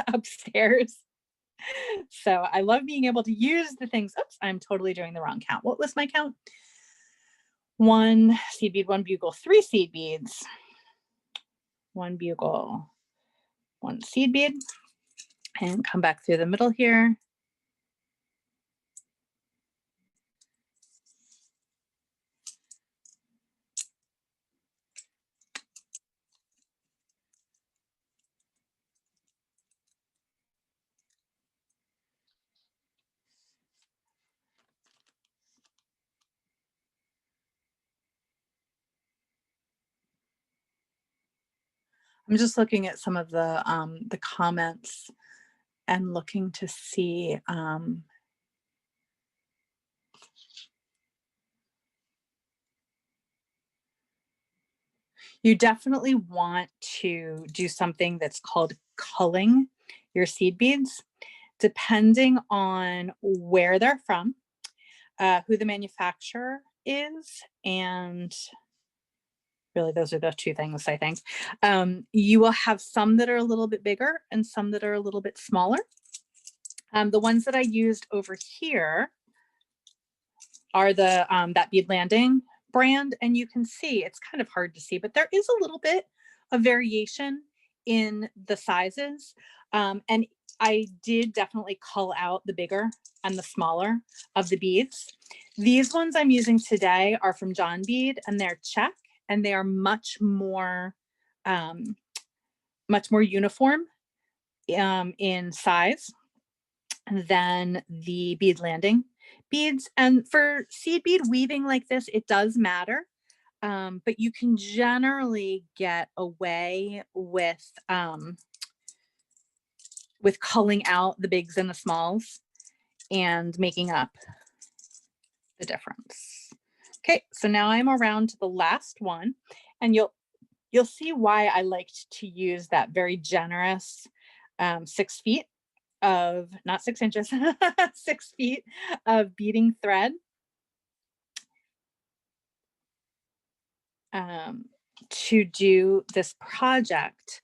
S1: upstairs. So I love being able to use the things. Oops, I'm totally doing the wrong count. What was my count? 1 seed bead, 1 bugle, 3 seed beads, 1 bugle, 1 seed bead, and come back through the middle here. I'm just looking at some of the comments and looking to see you definitely want to do something that's called culling your seed beads, depending on where they're from, who the manufacturer is, and really those are the two things I think. You will have some that are a little bit bigger and some that are a little bit smaller. The ones that I used over here are the that Bead Landing brand, and you can see it's kind of hard to see, but there is a little bit of variation in the sizes, and I did definitely cull out the bigger and the smaller of the beads. These ones I'm using today are from John Bead, and they're Czech, and they are much more uniform in size than the Bead Landing beads. And for seed bead weaving like this, it does matter, but you can generally get away with culling out the bigs and the smalls and making up the difference. Okay, so now I'm around to the last one, and you'll see why I liked to use that very generous 6 feet of, not 6 inches, 6 feet of beading thread to do this project,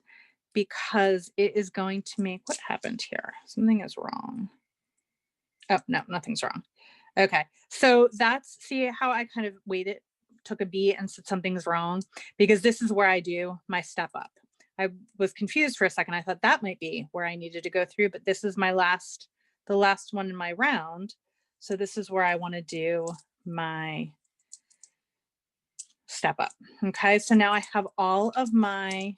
S1: because it is going to make, what happened here? Something is wrong. Oh, no, nothing's wrong. Okay, so that's, see how I kind of waited, took a beat and said something's wrong, because this is where I do my step up. I was confused for a second. I thought that might be where I needed to go through, but this is my the last one in my round. So this is where I want to do my step up. Okay, so now I have all of my,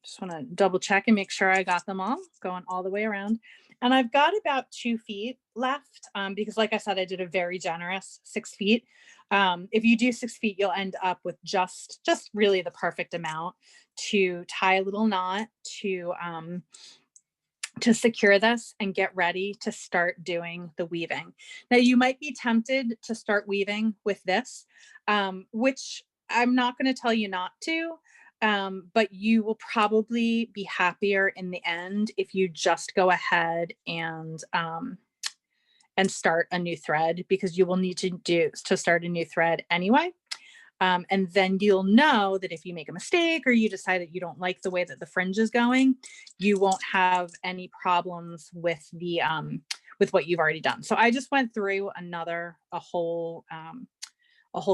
S1: just want to double check and make sure I got them all going all the way around. And I've got about 2 feet left, because like I said, I did a very generous 6 feet. If you do 6 feet, you'll end up with just really the perfect amount to tie a little knot to secure this and get ready to start doing the weaving. Now you might be tempted to start weaving with this, which I'm not going to tell you not to, but you will probably be happier in the end if you just go ahead and start a new thread, because you will need to start a new thread anyway. And then you'll know that if you make a mistake or you decide that you don't like the way that the fringe is going, you won't have any problems with the with what you've already done. So I just went through a whole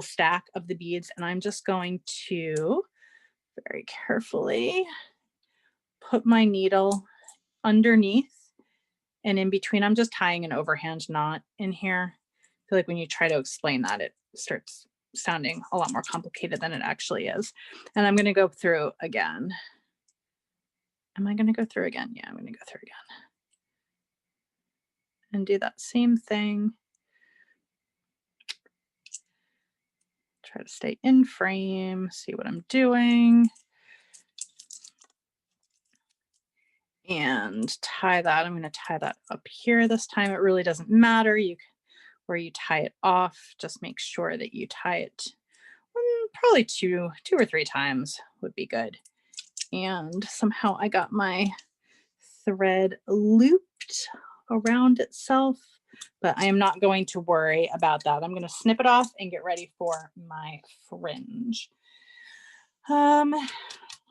S1: stack of the beads, and I'm just going to very carefully put my needle underneath and in between. I'm just tying an overhand knot in here. I feel like when you try to explain that, it starts sounding a lot more complicated than it actually is. And I'm going to go through again. Am I going to go through again? Yeah, I'm going to go through again and do that same thing. Try to stay in frame, see what I'm doing. And tie that. I'm going to tie that up here this time. It really doesn't matter. where you tie it off. Just make sure that you tie it probably two or three times would be good. And somehow I got my thread looped around itself, but I am not going to worry about that. I'm going to snip it off and get ready for my fringe.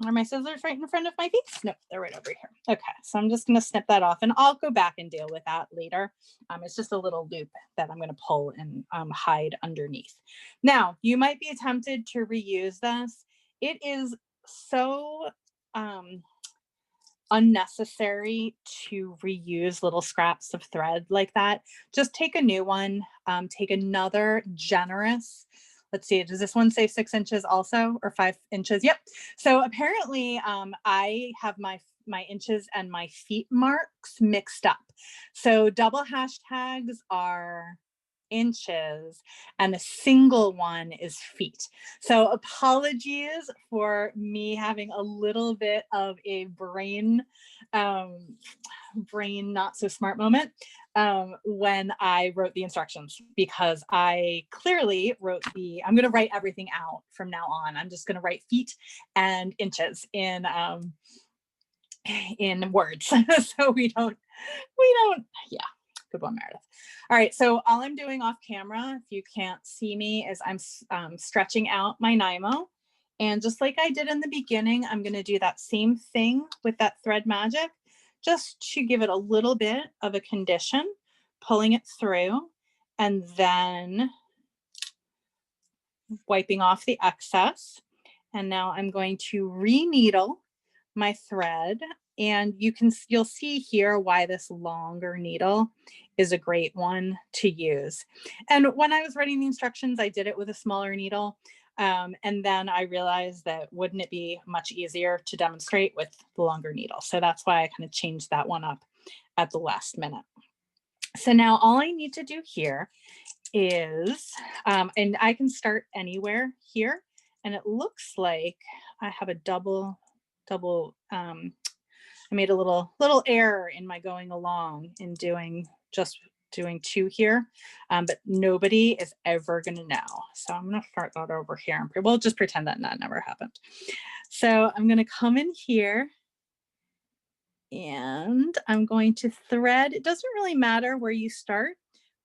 S1: Are my scissors right in front of my face? No, they're right over here. Okay, so I'm just going to snip that off, and I'll go back and deal with that later. It's just a little loop that I'm going to pull and hide underneath. Now, you might be tempted to reuse this. It is so unnecessary to reuse little scraps of thread like that. Just take a new one, take another generous, let's see, does this one say 6 inches also, or 5 inches? Yep. So apparently I have my inches and my feet marks mixed up. So double hashtags are inches and a single one is feet. So apologies for me having a little bit of a brain not so smart moment when I wrote the instructions, because I clearly wrote I'm going to write everything out from now on. I'm just going to write feet and inches in words. So we don't, yeah. Good one, Meredith. All right, so all I'm doing off camera, if you can't see me, is I'm stretching out my Nymo. And just like I did in the beginning, I'm going to do that same thing with that thread magic, just to give it a little bit of a condition, pulling it through, and then wiping off the excess. And now I'm going to re-needle my thread, and you'll see here why this longer needle is a great one to use. And when I was writing the instructions, I did it with a smaller needle. And then I realized that wouldn't it be much easier to demonstrate with the longer needle? So that's why I kind of changed that one up at the last minute. So now all I need to do here is, and I can start anywhere here, and it looks like I have a double, I made a little error in my going along in doing 2 here, but nobody is ever going to know. So I'm going to start that over here. We'll just pretend that never happened. So I'm going to come in here, and I'm going to thread. It doesn't really matter where you start,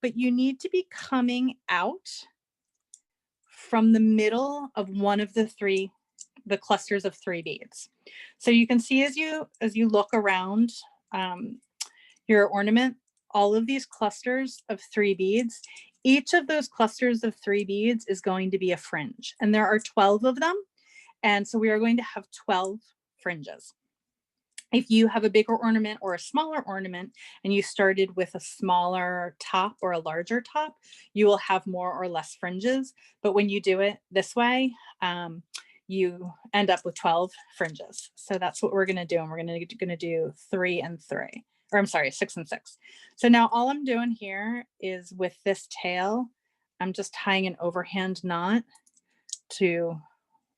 S1: but you need to be coming out from the middle of one of the clusters of 3 beads. So you can see as you look around your ornament, all of these clusters of 3 beads, each of those clusters of 3 beads is going to be a fringe, and there are 12 of them. And so we are going to have 12 fringes. If you have a bigger ornament or a smaller ornament and you started with a smaller top or a larger top, you will have more or less fringes. But when you do it this way, you end up with 12 fringes. So that's what we're going to do. And we're going to do 3 and 3, or I'm sorry, 6 and 6. So now all I'm doing here is with this tail, I'm just tying an overhand knot to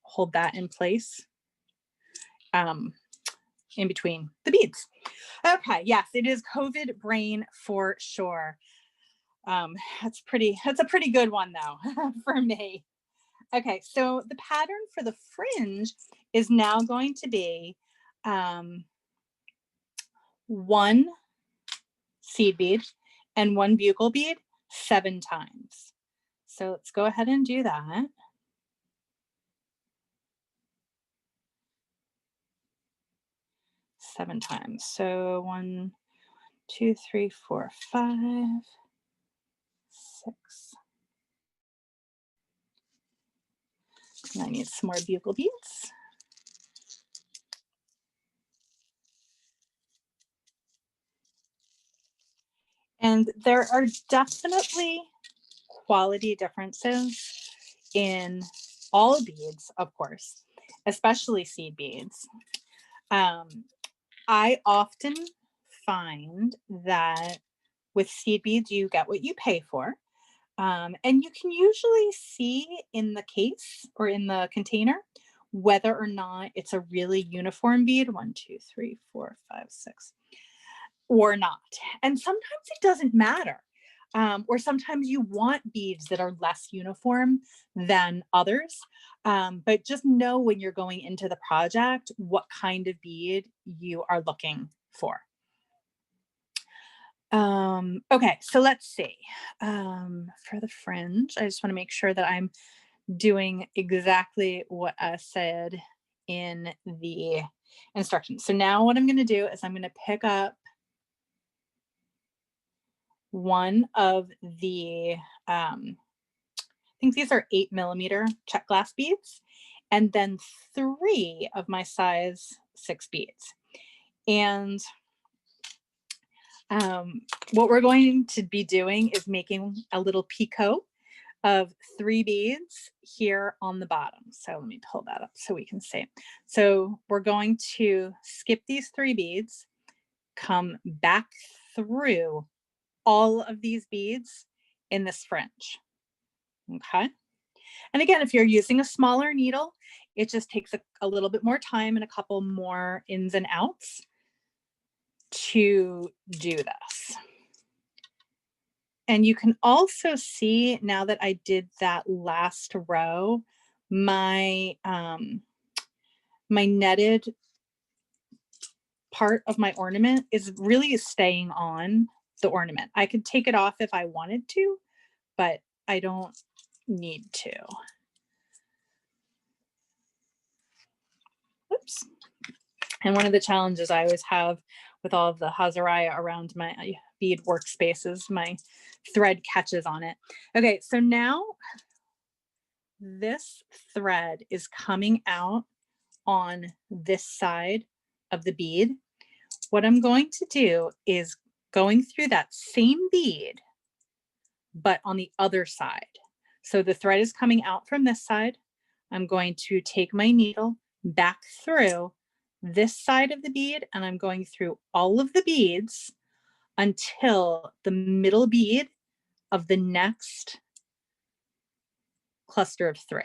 S1: hold that in place in between the beads. Okay, yes, it is COVID brain for sure. That's a pretty good one though for me. Okay, so the pattern for the fringe is now going to be 1 seed bead and 1 bugle bead 7 times. So let's go ahead and do that. Seven times. So 1, 2, 3, 4, 5, 6. And I need some more bugle beads. And there are definitely quality differences in all beads, of course, especially seed beads. I often find that with seed beads, you get what you pay for. And you can usually see in the case or in the container whether or not it's a really uniform bead, 1, 2, 3, 4, 5, 6, or not. And sometimes it doesn't matter. or sometimes you want beads that are less uniform than others. But just know when you're going into the project what kind of bead you are looking for. Okay, so let's see. For the fringe, I just want to make sure that I'm doing exactly what I said in the instructions. So now what I'm going to do is I'm going to pick up one of the, I think these are 8mm Czech glass beads, and then 3 of my size 6 beads. And what we're going to be doing is making a little picot of 3 beads here on the bottom. So let me pull that up so we can see. So we're going to skip these 3 beads, come back through all of these beads in this fringe. Okay. And again, if you're using a smaller needle, it just takes a little bit more time and a couple more ins and outs to do this. And you can also see now that I did that last row, my my netted part of my ornament is really staying on the ornament. I could take it off if I wanted to, but I don't need to. Oops. And one of the challenges I always have with all of the Hazaraya around my bead workspaces, my thread catches on it. Okay, so now this thread is coming out on this side of the bead. What I'm going to do is going through that same bead, but on the other side. So the thread is coming out from this side. I'm going to take my needle back through this side of the bead, and I'm going through all of the beads until the middle bead of the next cluster of 3.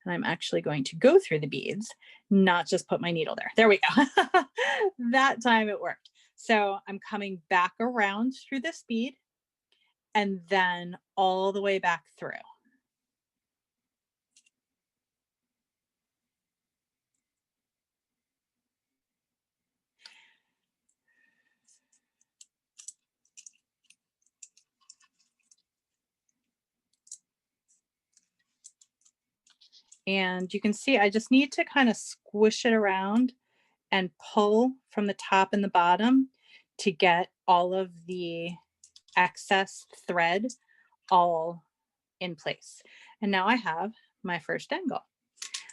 S1: And I'm actually going to go through the beads, not just put my needle there. There we go. That time it worked. So I'm coming back around through this bead and then all the way back through. And you can see I just need to kind of squish it around and pull from the top and the bottom to get all of the excess thread all in place. And now I have my first angle.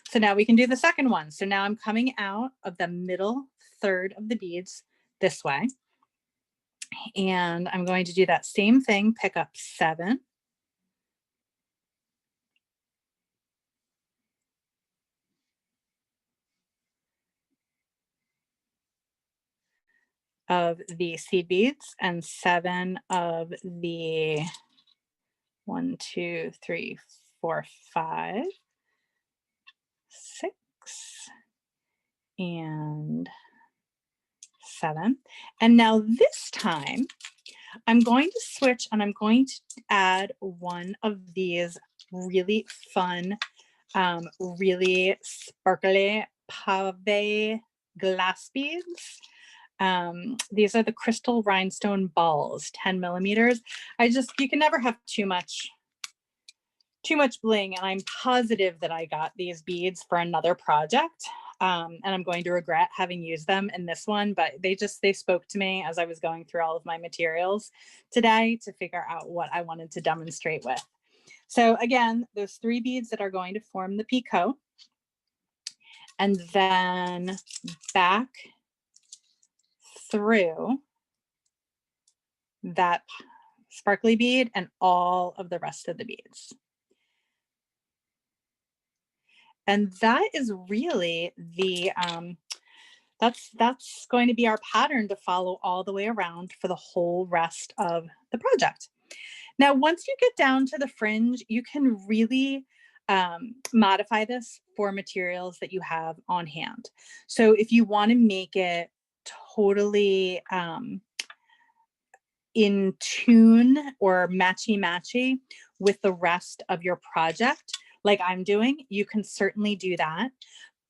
S1: So now we can do the second one. So now I'm coming out of the middle third of the beads this way. And I'm going to do that same thing, pick up 7. Of the seed beads and 7 of the 1, 2, 3, 4, 5, 6, and 7. And now this time I'm going to switch and I'm going to add one of these really fun, really sparkly Pavé glass beads. These are the crystal rhinestone balls, 10mm. You can never have too much bling, and I'm positive that I got these beads for another project. And I'm going to regret having used them in this one, but they spoke to me as I was going through all of my materials today to figure out what I wanted to demonstrate with. So again, those 3 beads that are going to form the picot, and then back through that sparkly bead and all of the rest of the beads. And that is really the, that's going to be our pattern to follow all the way around for the whole rest of the project. Now, once you get down to the fringe, you can really modify this for materials that you have on hand. So if you want to make it totally in tune or matchy-matchy with the rest of your project, like I'm doing, you can certainly do that.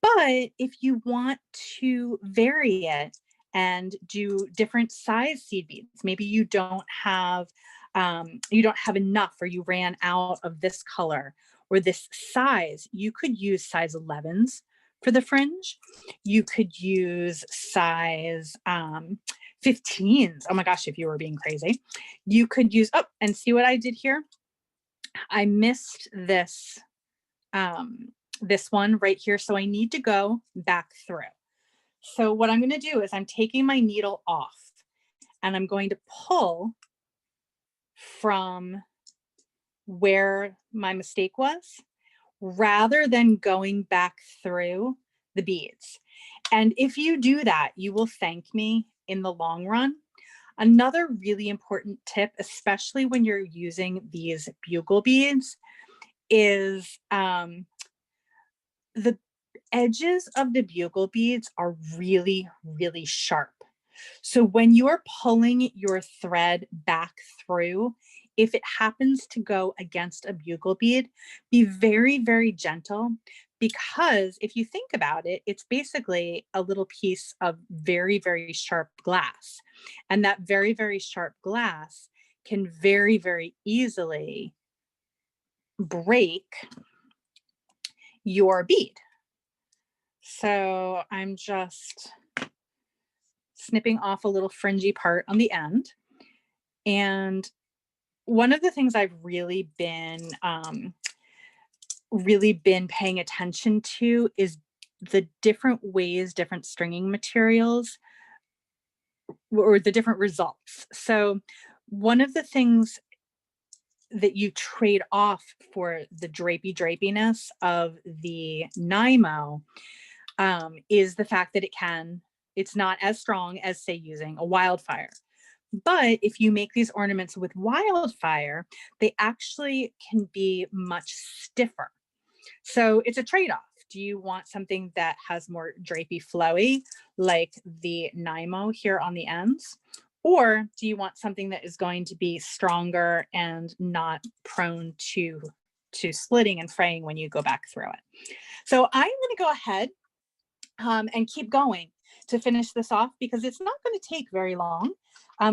S1: But if you want to vary it and do different size seed beads, maybe you don't have enough, or you ran out of this color or this size, you could use size 11s for the fringe. You could use size 15s. Oh my gosh, if you were being crazy. You could use, oh, and see what I did here? I missed this, this one right here. So I need to go back through. So what I'm going to do is I'm taking my needle off and I'm going to pull from where my mistake was, rather than going back through the beads. And if you do that, you will thank me in the long run. Another really important tip, especially when you're using these bugle beads, is the edges of the bugle beads are really, really sharp. So when you're pulling your thread back through, if it happens to go against a bugle bead, be very, very gentle, because if you think about it, it's basically a little piece of very, very sharp glass. And that very, very sharp glass can very, very easily break your bead. So I'm just snipping off a little fringy part on the end. And one of the things I've really been paying attention to is the different ways, different stringing materials, or the different results. So one of the things that you trade off for the drapiness of the Nymo is the fact that it's not as strong as, say, using a wildfire. But if you make these ornaments with wildfire, they actually can be much stiffer. So it's a trade-off. Do you want something that has more drapey, flowy, like the Nymo here on the ends? Or do you want something that is going to be stronger and not prone to splitting and fraying when you go back through it? So I'm going to go ahead and keep going to finish this off, because it's not going to take very long.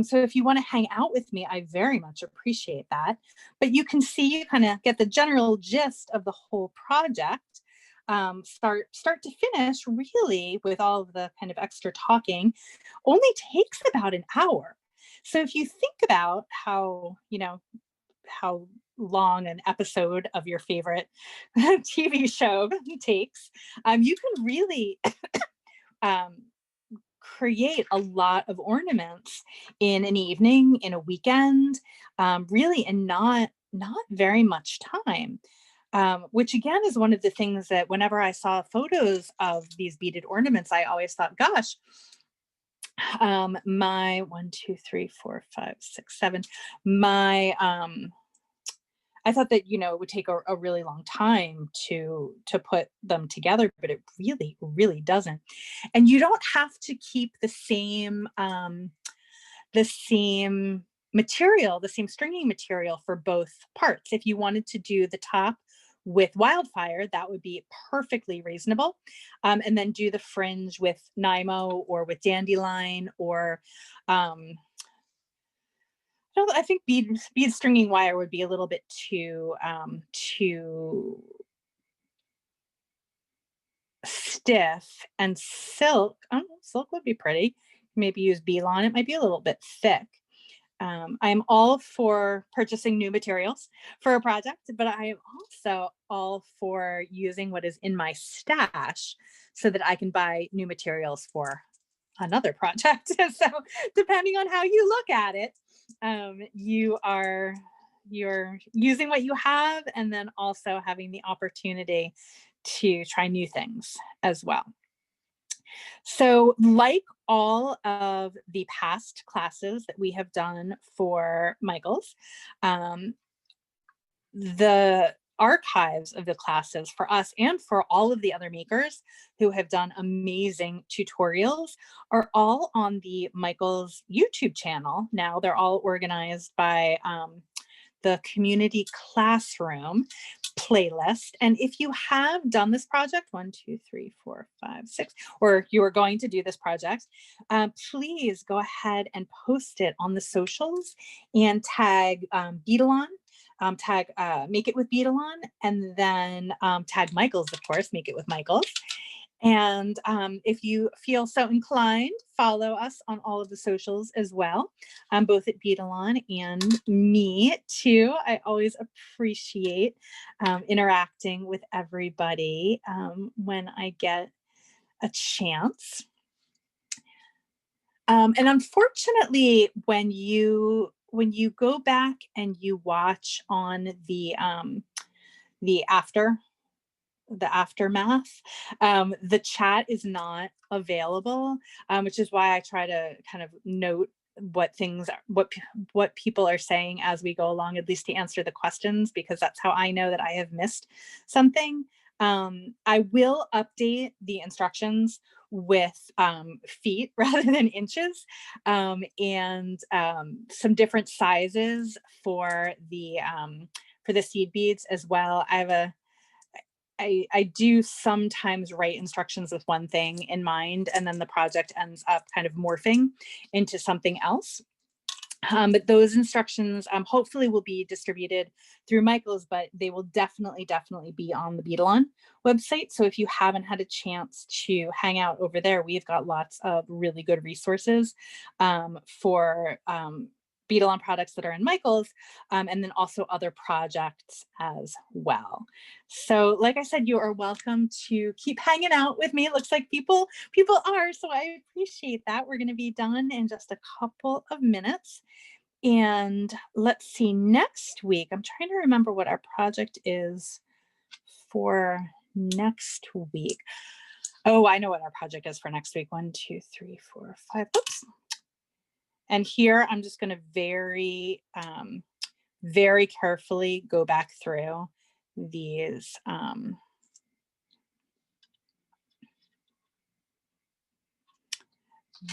S1: So if you want to hang out with me, I very much appreciate that. But you can see, you kind of get the general gist of the whole project, start to finish, really, with all of the kind of extra talking, only takes about an hour. So if you think about how long an episode of your favorite TV show takes, you can really create a lot of ornaments in an evening, in a weekend, really, in not very much time. Which again is one of the things that whenever I saw photos of these beaded ornaments, I always thought, gosh, my 1, 2, 3, 4, 5, 6, 7, my I thought that, it would take a really long time to put them together, but it really, really doesn't. And you don't have to keep the same material, the same stringing material for both parts. If you wanted to do the top with wildfire, that would be perfectly reasonable. And then do the fringe with Nymo or with Dandelion, or I think bead stringing wire would be a little bit too stiff. And silk, silk would be pretty. Maybe use Beadalon. It might be a little bit thick. I'm all for purchasing new materials for a project, but I am also all for using what is in my stash so that I can buy new materials for another project. So depending on how you look at it, you're using what you have, and then also having the opportunity to try new things as well. So like all of the past classes that we have done for Michael's, the archives of the classes for us and for all of the other makers who have done amazing tutorials are all on the Michael's YouTube channel. Now they're all organized by the community classroom playlist. And if you have done this project, 1, 2, 3, 4, 5, 6, or you are going to do this project, please go ahead and post it on the socials and tag Beadalon, tag Make It with Beadalon, and then tag Michael's, of course, Make It with Michael's. And if you feel so inclined, follow us on all of the socials as well, both at Beadalon and me too. I always appreciate interacting with everybody when I get a chance. And unfortunately, when you go back and you watch on the aftermath, the chat is not available, which is why I try to kind of note what things, what people are saying as we go along, at least to answer the questions, because that's how I know that I have missed something. I will update the instructions with feet rather than inches, and some different sizes for the seed beads as well. I do sometimes write instructions with one thing in mind, and then the project ends up kind of morphing into something else. But those instructions hopefully will be distributed through Michael's, but they will definitely be on the Beadalon website. So if you haven't had a chance to hang out over there, we've got lots of really good resources for Beadalon products that are in Michael's, and then also other projects as well. So like I said, you are welcome to keep hanging out with me. It looks like people are, so I appreciate that. We're going to be done in just a couple of minutes. And let's see, next week, I'm trying to remember what our project is for next week. Oh, I know what our project is for next week. 1, 2, 3, 4, 5. Oops. And here I'm just going to very carefully go back through these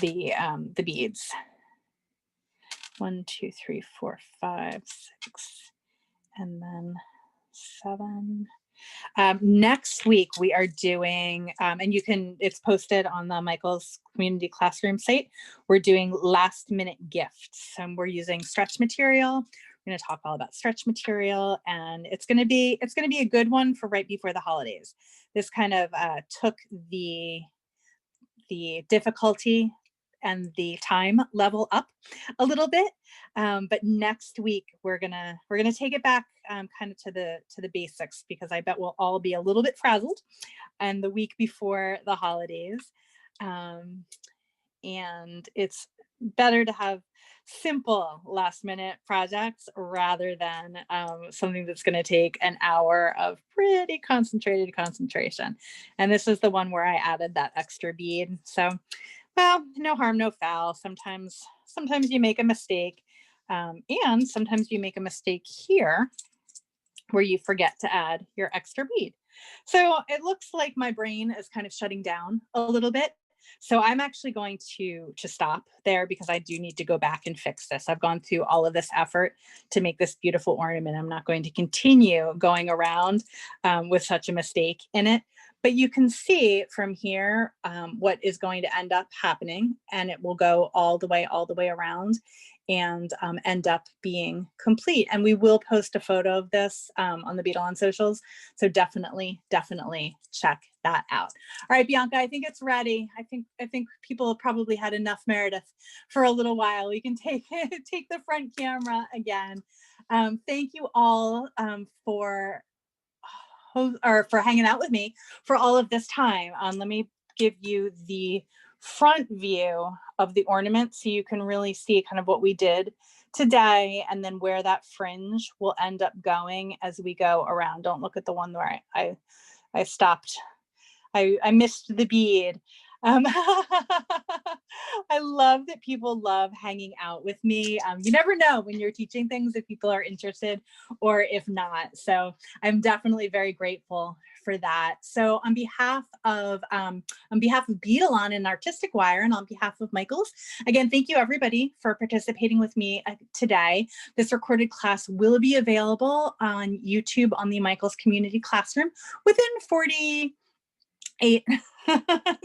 S1: the beads. 1, 2, 3, 4, 5, 6, and then 7. Next week we are doing, and it's posted on the Michael's community classroom site. We're doing last minute gifts, and we're using stretch material. We're going to talk all about stretch material, and it's going to be a good one for right before the holidays. This kind of took the difficulty and the time level up a little bit, but next week we're gonna take it back kind of to the basics, because I bet we'll all be a little bit frazzled and the week before the holidays, and it's better to have simple last minute projects rather than something that's going to take an hour of pretty concentrated concentration. And this is the one where I added that extra bead. So, well, no harm, no foul. Sometimes you make a mistake, and sometimes you make a mistake here where you forget to add your extra bead. So it looks like my brain is kind of shutting down a little bit. So I'm actually going to stop there, because I do need to go back and fix this. I've gone through all of this effort to make this beautiful ornament. I'm not going to continue going around with such a mistake in it. But you can see from here what is going to end up happening, and it will go all the way around and end up being complete. And we will post a photo of this on the Beadalon socials. So definitely check that out. All right, Bianca, I think it's ready. I think people have probably had enough Meredith for a little while. We can take the front camera again. Thank you all for hanging out with me for all of this time. Let me give you the front view of the ornament so you can really see kind of what we did today, and then where that fringe will end up going as we go around. Don't look at the one where I stopped. I missed the bead. I love that people love hanging out with me. You never know when you're teaching things if people are interested or if not. So I'm definitely very grateful for that. So on behalf of Beadalon and Artistic Wire, and on behalf of Michaels, again, thank you everybody for participating with me today. This recorded class will be available on YouTube on the Michaels Community Classroom within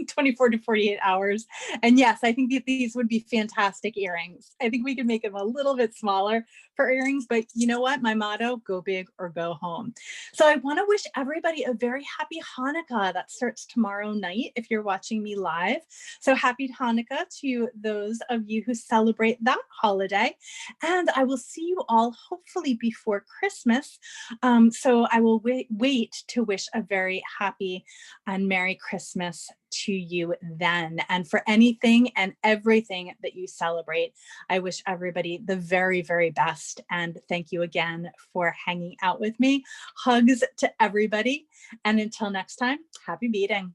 S1: 24 to 48 hours. And yes, I think that these would be fantastic earrings. I think we could make them a little bit smaller for earrings, but you know what? My motto, go big or go home. So I want to wish everybody a very happy Hanukkah. That starts tomorrow night if you're watching me live. So happy Hanukkah to those of you who celebrate that holiday. And I will see you all hopefully before Christmas. So I will wait to wish a very happy and Merry Christmas to you then. And for anything and everything that you celebrate, I wish everybody the very, very best. And thank you again for hanging out with me. Hugs to everybody. And until next time, happy beading.